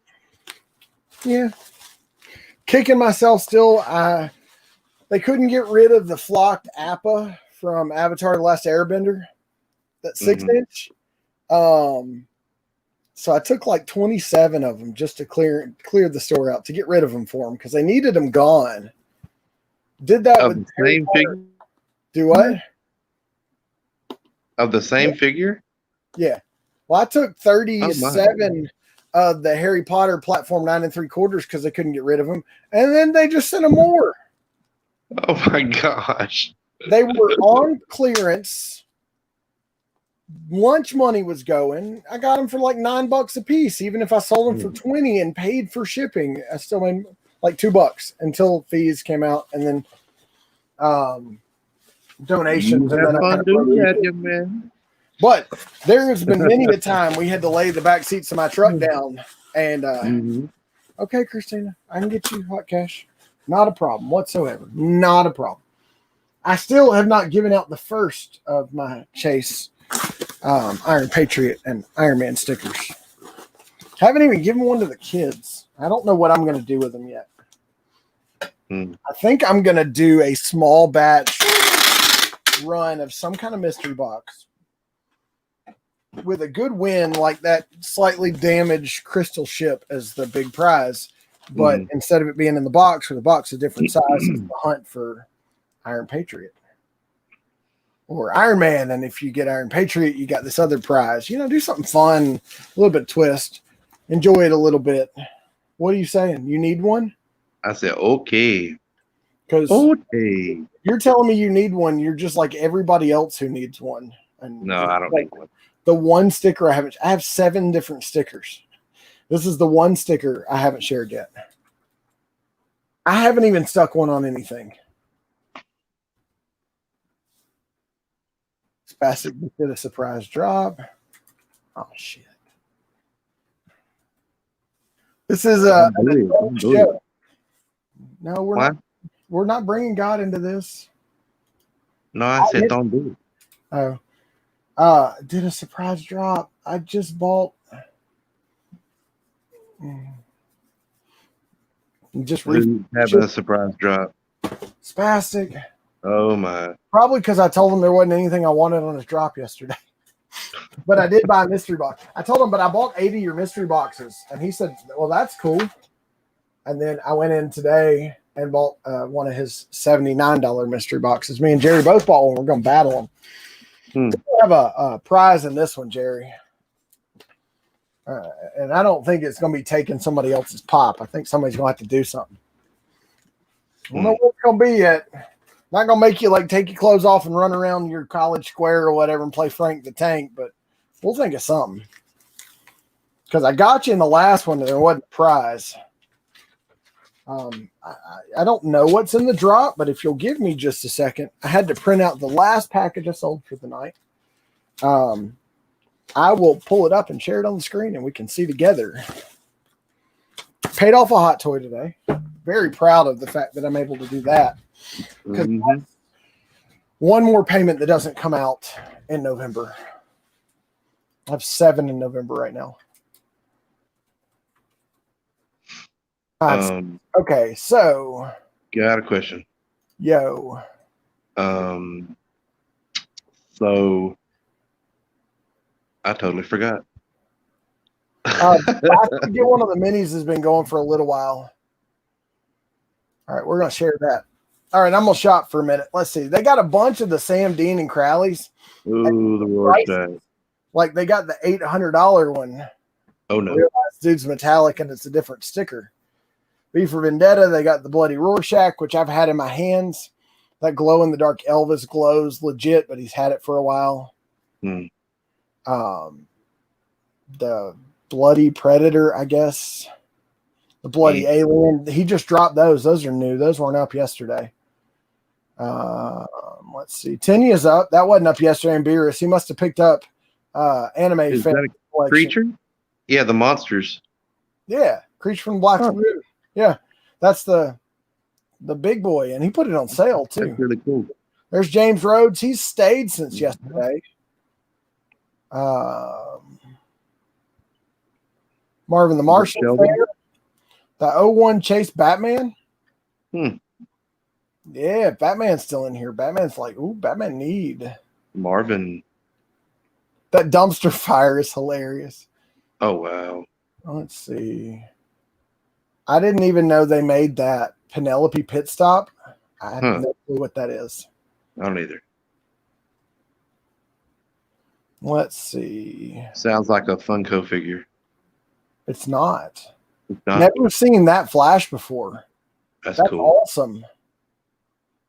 Yeah. Kicking myself still. They couldn't get rid of the flocked Appa from Avatar: The Last Airbender, that 6-inch. So I took like 27 of them just to clear the store out to get rid of them for them because they needed them gone. Did that with the same figure? Do what? Of the same figure? Yeah. Well, I took 37 of the Harry Potter platform 9 3/4 because they couldn't get rid of them, and then they just sent them more. Oh my gosh! They were on clearance. Lunch money was going. I got them for like $9 a piece. Even if I sold them for 20 and paid for shipping, I still made like $2 until fees came out, and then donations. You have fun doing that, young man. But there has been many a time we had to lay the back seats of my truck down. And okay, Christina, I can get you hot cash. Not a problem whatsoever. Not a problem. I still have not given out the first of my Chase Iron Patriot and Iron Man stickers. Haven't even given one to the kids. I don't know what I'm going to do with them yet. I think I'm going to do a small batch run of some kind of mystery box with a good win, like that slightly damaged crystal ship as the big prize. But instead of it being in the box, or the box is different size, it's the hunt for Iron Patriot or Iron Man. And if you get Iron Patriot, you got this other prize. You know, do something fun, a little bit of twist. Enjoy it a little bit. What are you saying? You need one? I said, okay. Because you're telling me you need one. You're just like everybody else who needs one. And no, I don't need one. The one sticker I have 7 different stickers. This is the one sticker I haven't shared yet. I haven't even stuck one on anything. Spastic did a surprise drop. Oh shit! This is a show. No, we're not bringing God into this. No, I said don't do it. Oh, did a surprise drop. I just bought. Just having a surprise drop. Spastic. Oh my! Probably because I told him there wasn't anything I wanted on his drop yesterday. But I did buy a mystery box. I told him, but I bought 80 of your mystery boxes, and he said, "Well, that's cool." And then I went in today and bought one of his $79 mystery boxes. Me and Jerry both bought one. We're going to battle them. We have a prize in this one, Jerry. And I don't think it's going to be taking somebody else's pop. I think somebody's going to have to do something. I don't know what it's going to be yet. Not going to make you like take your clothes off and run around your college square or whatever and play Frank the Tank, but we'll think of something. Because I got you in the last one and there wasn't a prize. I don't know what's in the drop, but if you'll give me just a second, I had to print out the last package I sold for the night. I will pull it up and share it on the screen and we can see together. Paid off a hot toy today. Very proud of the fact that I'm able to do that. Because one more payment that doesn't come out in November. I have 7 in November right now. Okay, so got a question. yo, So I totally forgot. I get one of the minis has been going for a little while. All right, we're gonna share that. All right, I'm gonna shop for a minute. Let's see. They got a bunch of the Sam Dean and Crowleys. Ooh, the Rorschach. Like they got the $800 one. Oh no, Realize dude's metallic and it's a different sticker. V for Vendetta, they got the Bloody Rorschach, which I've had in my hands. That glow in the dark Elvis glows legit, but he's had it for a while. Hmm. The Bloody Predator, I guess. The Bloody Alien. He just dropped those. Those are new. Those weren't up yesterday. Let's see. Tinya's up. That wasn't up yesterday in Beerus. He must have picked up anime. Is that a creature? Yeah, the monsters. Yeah, Creature from Black Lagoon. Yeah, that's the big boy, and he put it on sale too. That's really cool. There's James Rhodes. He's stayed since yesterday. Marvin the Martian. The 01 Chase Batman. Yeah, Batman's still in here. Batman's like, ooh, Batman need. Marvin. That dumpster fire is hilarious. Oh, wow. Let's see. I didn't even know they made that Penelope pit stop. I have no clue what that is. I don't either. Let's see. Sounds like a Funko figure. It's not. It's not. Never seen that Flash before. That's cool. Awesome.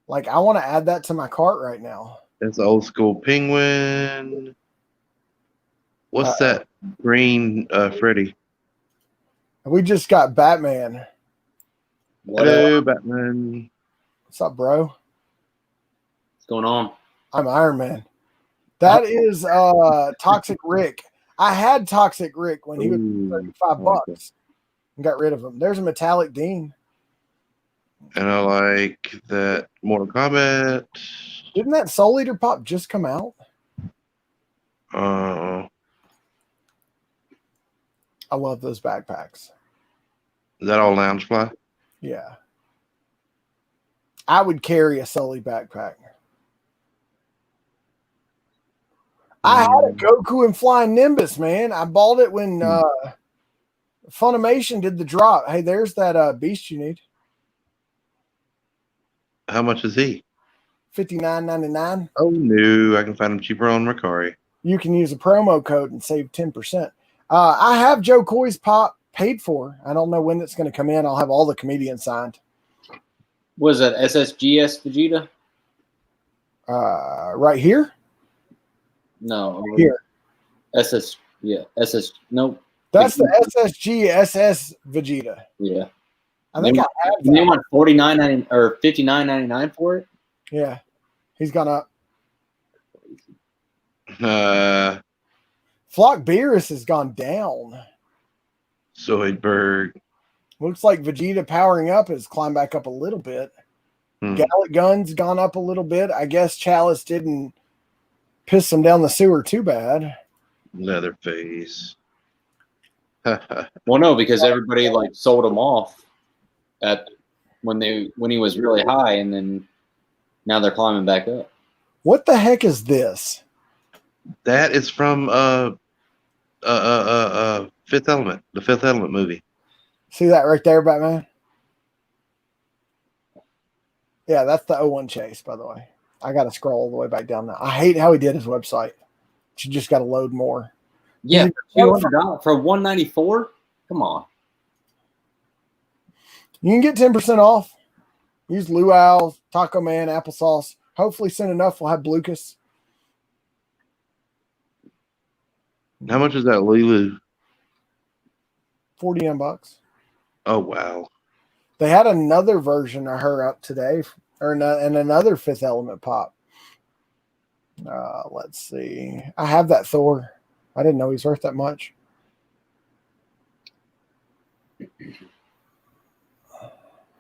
Like, I want to add that to my cart right now. That's an old school Penguin. What's that green Freddy? We just got Batman. Hello, Batman. What's up, bro? What's going on? I'm Iron Man. That is Toxic Rick. I had Toxic Rick when he was $35 and got rid of him. There's a Metallic Dean. And I like that Mortal Kombat. Didn't that Soul Eater pop just come out? I love those backpacks. Is that all Loungefly? Yeah. I would carry a Sully backpack. I had a Goku and Flying Nimbus, man. I bought it when Funimation did the drop. Hey, there's that beast you need. How much is he? $59.99. Oh, no. I can find him cheaper on Mercari. You can use a promo code and save 10%. I have Joe Coy's pop paid for. I don't know when it's going to come in. I'll have all the comedians signed. Was that SSGS Vegeta? Right here? No. Here. Nope. That's the SSG SS Vegeta. Yeah. I think I have that. They want $49.99 or $59.99 for it? Yeah. He's gone up. Flock Beerus has gone down. Zoidberg. Looks like Vegeta powering up has climbed back up a little bit. Gallic Gun's gone up a little bit. I guess Chalice didn't piss him down the sewer too bad. Leatherface. Well, no, because everybody like sold him off at when he was really high, and then now they're climbing back up. What the heck is this? That is from Fifth Element, the Fifth Element movie. See that right there, Batman? Yeah, that's the 01 Chase, by the way. I got to scroll all the way back down now. I hate how he did his website. You just got to load more. Yeah, $200 for $194. Come on. You can get 10% off. Use Luau, Taco Man, applesauce. Hopefully, soon enough, we'll have Blucas. How much is that Lulu? $49. Oh, wow. They had another version of her up today, and another Fifth Element pop. Let's see. I have that Thor. I didn't know he's worth that much.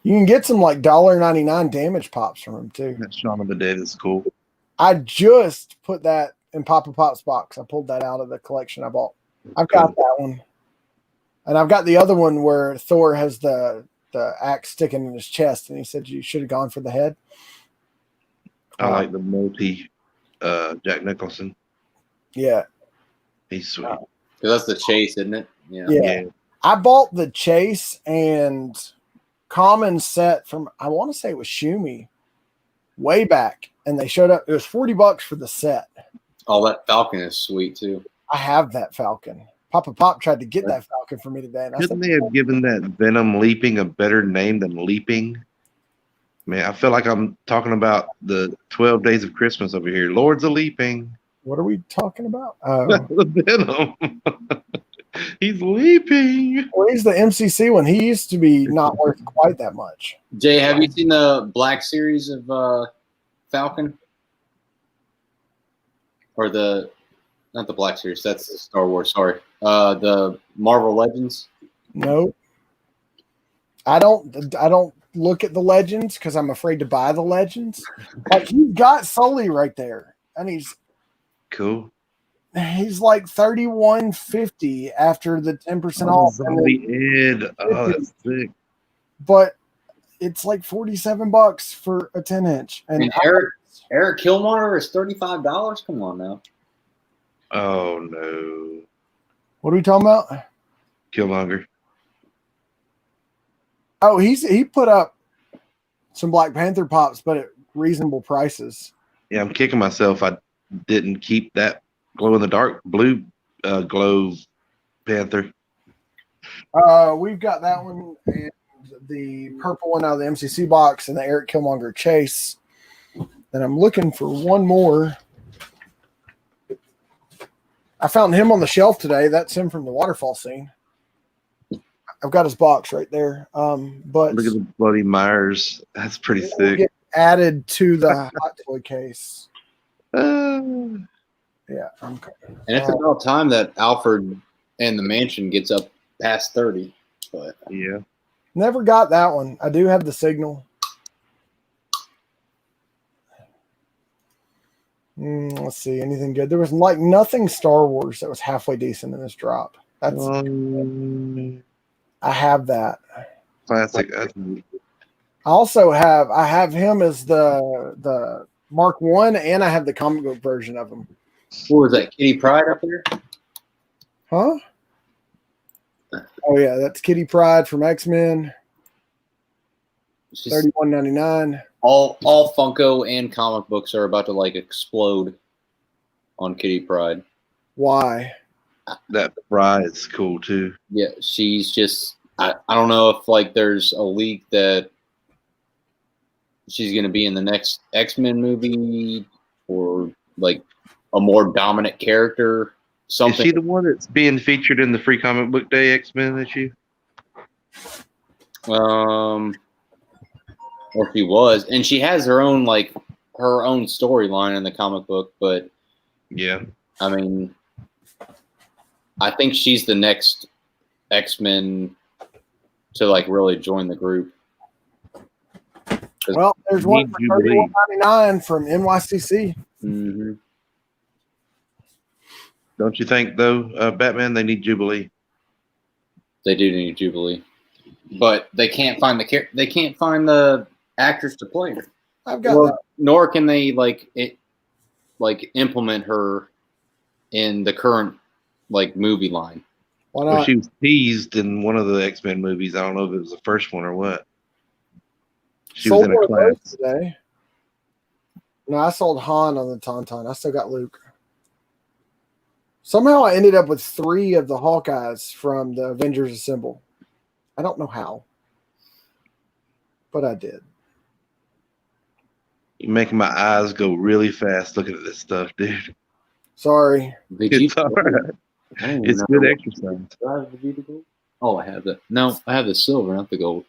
You can get some like $1.99 damage pops from him too. That Shaun of the Dead is cool. I just put that in Papa Pop's box. I pulled that out of the collection I bought. I've got that one. And I've got the other one where Thor has the the axe sticking in his chest, and he said you should have gone for the head. I like the multi Jack Nicholson. Yeah. He's sweet. Because that's the chase, isn't it? Yeah. I bought the chase and common set from, I want to say it was Shumi way back, and they showed up. It was $40 for the set. Oh, that Falcon is sweet too. I have that Falcon. Papa Pop tried to get that Falcon for me today. And Couldn't they have given that Venom Leaping a better name than Leaping? Man, I feel like I'm talking about the 12 Days of Christmas over here. Lords of Leaping. What are we talking about? Venom. He's leaping. Well, he's the MCC one. He used to be not worth quite that much. Jay, have you seen the Black series of Falcon? Or not the Black series, that's Star Wars, sorry. The Marvel Legends? No. I don't look at the Legends because I'm afraid to buy the Legends. Like, you've got Sully right there. And he's cool. He's like $31.50 after the 10% off. Zombie Ed. Oh, that's sick. But it's like $47 for a 10-inch. And Eric Killmonger is $35. Come on now. Oh no. What are we talking about? Killmonger. Oh, he put up some Black Panther pops, but at reasonable prices. Yeah, I'm kicking myself. I didn't keep that glow in the dark blue glow Panther. We've got that one and the purple one out of the MCC box and the Eric Killmonger chase. And I'm looking for one more. I found him on the shelf today. That's him from the waterfall scene. I've got his box right there. But look at the Bloody Myers. That's pretty sick. Get added to the hot toy case. Yeah, and it's about time that Alfred and the Mansion gets up past 30. But yeah, never got that one. I do have the signal. Let's see, anything good? There was like nothing Star Wars that was halfway decent in this drop. That's I have that classic. I have him as the Mark I, and I have the comic book version of him. What was that? Kitty Pryde up there? Huh? Oh yeah, that's Kitty Pryde from X-Men. $31.99. All Funko and comic books are about to like explode on Kitty Pryde. Why? That fry is cool too. Yeah, she's just I don't know if like there's a leak that she's gonna be in the next X-Men movie or like a more dominant character. Something. Is she the one that's being featured in the Free Comic Book Day X-Men issue? Or she was, and she has her own storyline in the comic book. But yeah, I mean, I think she's the next X-Men to like really join the group. Well, there's one for $31.99 from NYCC. Mm-hmm. Don't you think though, Batman? They need Jubilee. They do need Jubilee, but they can't find the actress to play her. I've got that. Nor can they implement her in the current like movie line. Why not? Well, she was teased in one of the X-Men movies. I don't know if it was the first one or what. She was in a class today. No, I sold Han on the Tauntaun. I still got Luke. Somehow I ended up with 3 of the Hawkeyes from the Avengers Assemble. I don't know how, but I did. You're making my eyes go really fast looking at this stuff, dude. Sorry. It's all right. It's good exercise. Oh, I have that. No, I have the silver, not the gold.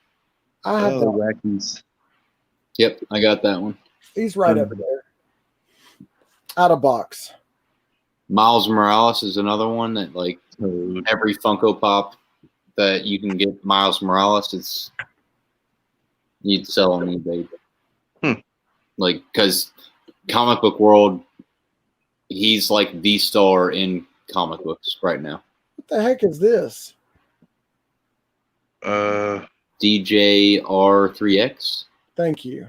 I have the Rackies. Yep, I got that one. He's right up there. Out of box. Miles Morales is another one that like every Funko Pop that you can get Miles Morales, you'd sell on eBay. Like, because comic book world, he's like the star in comic books right now. What the heck is this? DJR3X. Thank you.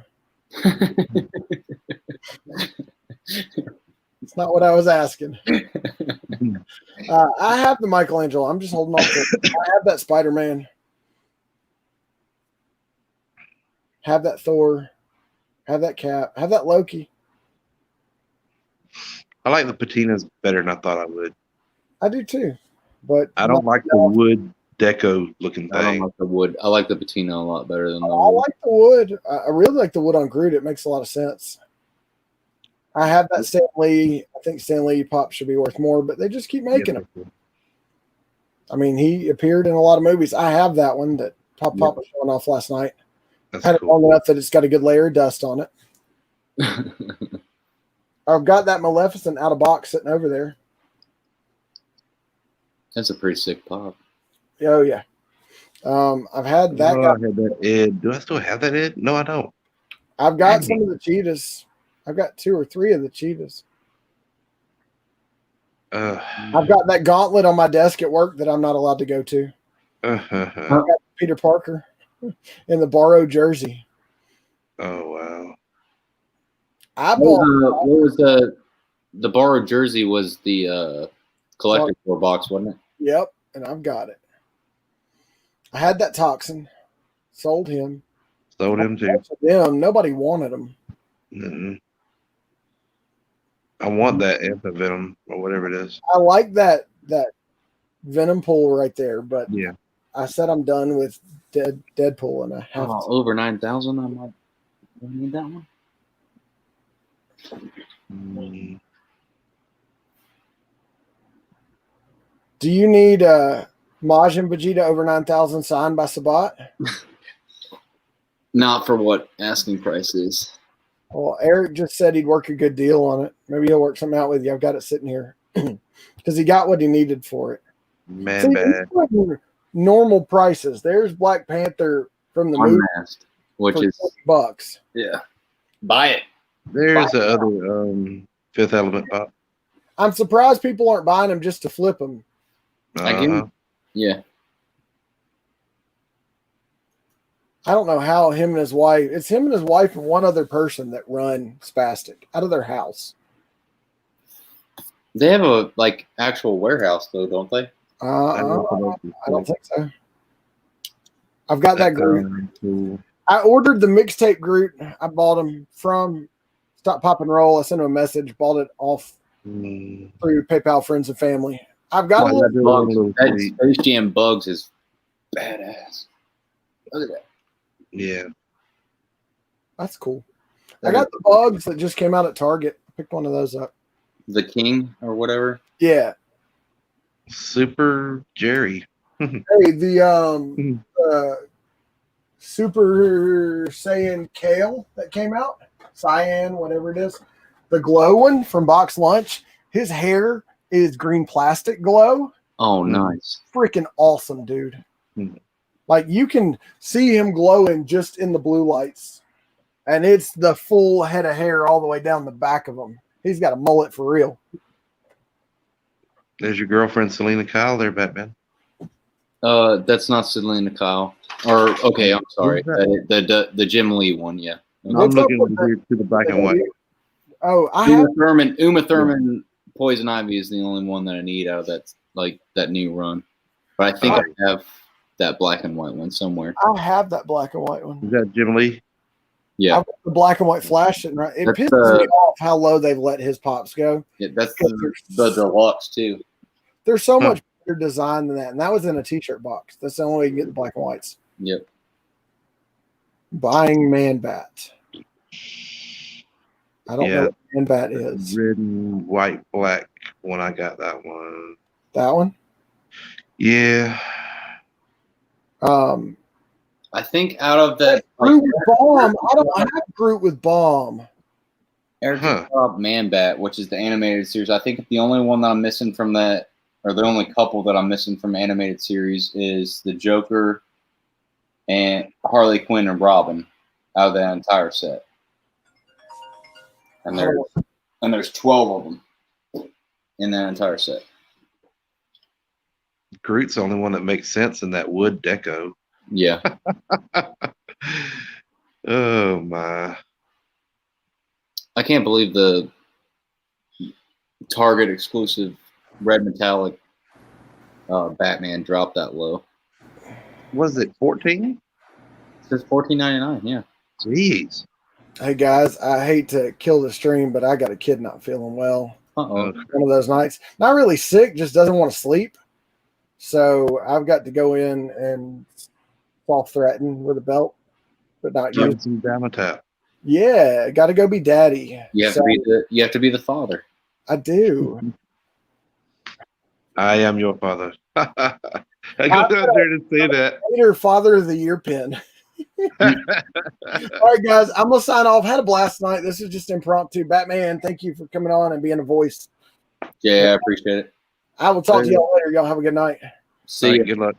It's not what I was asking. I have the Michelangelo. I'm just holding on to it. I have that Spider-Man. Have that Thor. Have that Cap. Have that Loki. I like the patinas better than I thought I would. I do too. But I don't like the wood deco looking I don't thing. like the wood. I like the patina a lot better than the I wood. like the wood. I really like the wood on Groot. It makes a lot of sense. I have that Stan Lee. I think Stan Lee pop should be worth more, but they just keep making them. I mean, he appeared in a lot of movies. I have that one that Pop was showing off last night. That's Had cool. it long enough that it's got a good layer of dust on it. I've got that Maleficent out of box sitting over there. That's a pretty sick pop. Oh yeah. I've had that. I had that Ed. Do I still have that Ed? No, I don't. I've got some of the cheetahs. I've got 2 or 3 of the cheetahs. I've got that gauntlet on my desk at work that I'm not allowed to go to. I've got Peter Parker in the borrowed jersey. Oh wow! What was the borrowed jersey? Was the collector box, wasn't it? Yep, and I've got it. I had that Toxin. Sold him. Sold him too. Nobody wanted him. Mm-mm. I want that anti-venom or whatever it is. I like that Venom pool right there, but yeah, I said I'm done with Deadpool, and I have over 9,000. I might need that one. Do you need Maj and Vegeta over 9,000 signed by Sabat? Not for what asking price is. Well, Eric just said he'd work a good deal on it. Maybe he'll work something out with you. I've got it sitting here because he got what he needed for it. Man, bad. Normal prices. There's Black Panther from the movie, which is $20. Yeah, buy it. There's the other Fifth Element pop. I'm surprised people aren't buying them just to flip them. Yeah. I don't know how him and his wife. It's him and his wife and one other person that run Spastic out of their house. They have a actual warehouse though, don't they? I don't think so. I've got that Groot. Cool. I ordered the mixtape Groot. I bought him from Stop Pop and Roll. I sent him a message. Bought it off through PayPal friends and family. I've got a little. That Space Jam Bugs is badass. Look at that. Yeah, that's cool. I got the Bugs that just came out at Target. I picked one of those up. The King or whatever. Yeah. Super Jerry. Hey, the Super Saiyan Kale that came out, Cyan, whatever it is, the glow one from Box Lunch. His hair is green plastic glow. Oh, nice! Freaking awesome, dude. Like you can see him glowing just in the blue lights, and it's the full head of hair all the way down the back of him. He's got a mullet for real. There's your girlfriend Selena Kyle there, Batman. That's not Selena Kyle. Or okay, I'm sorry. The Jim Lee one, yeah. I'm looking here to the black and white. Oh, Uma Thurman Poison Ivy is the only one that I need out of that new run. But I think I have that black and white one somewhere. I have that black and white one. Is that Jim Lee? Yeah. I've got the black and white Flash sitting right. It pisses me off how low they've let his pops go. Yeah, that's the deluxe too. There's so much better design than that. And that was in a t-shirt box. That's the only way you can get the black and whites. Yep. Buying Man Bat. I don't know what Man Bat is. Red and white, black when I got that one. That one? Yeah. I think out of that Groot with Bomb. I don't have Groot with Bomb. Eric Man Bat, which is the animated series. I think the only one that I'm missing from that, or the only couple that I'm missing from animated series, is the Joker and Harley Quinn and Robin out of that entire set. And there's 12 of them in that entire set. Groot's the only one that makes sense in that wood deco. Yeah. Oh my! I can't believe the Target exclusive red metallic Batman dropped that low. Was it 14? It says $14.99. Yeah. Jeez. Hey guys, I hate to kill the stream, but I got a kid not feeling well. Uh-oh. One of those nights. Not really sick, just doesn't want to sleep. So I've got to go in and soft threaten with a belt, but not Give use. it some Damatap. Yeah, got to go be daddy. You have to be the father. I do. I am your father. I go out there to say that. Later, Father of the Year pin. All right, guys, I'm gonna sign off. Had a blast tonight. This is just impromptu. Batman, thank you for coming on and being a voice. Yeah, I appreciate it. I will talk to y'all later. Y'all have a good night. See you. Good luck.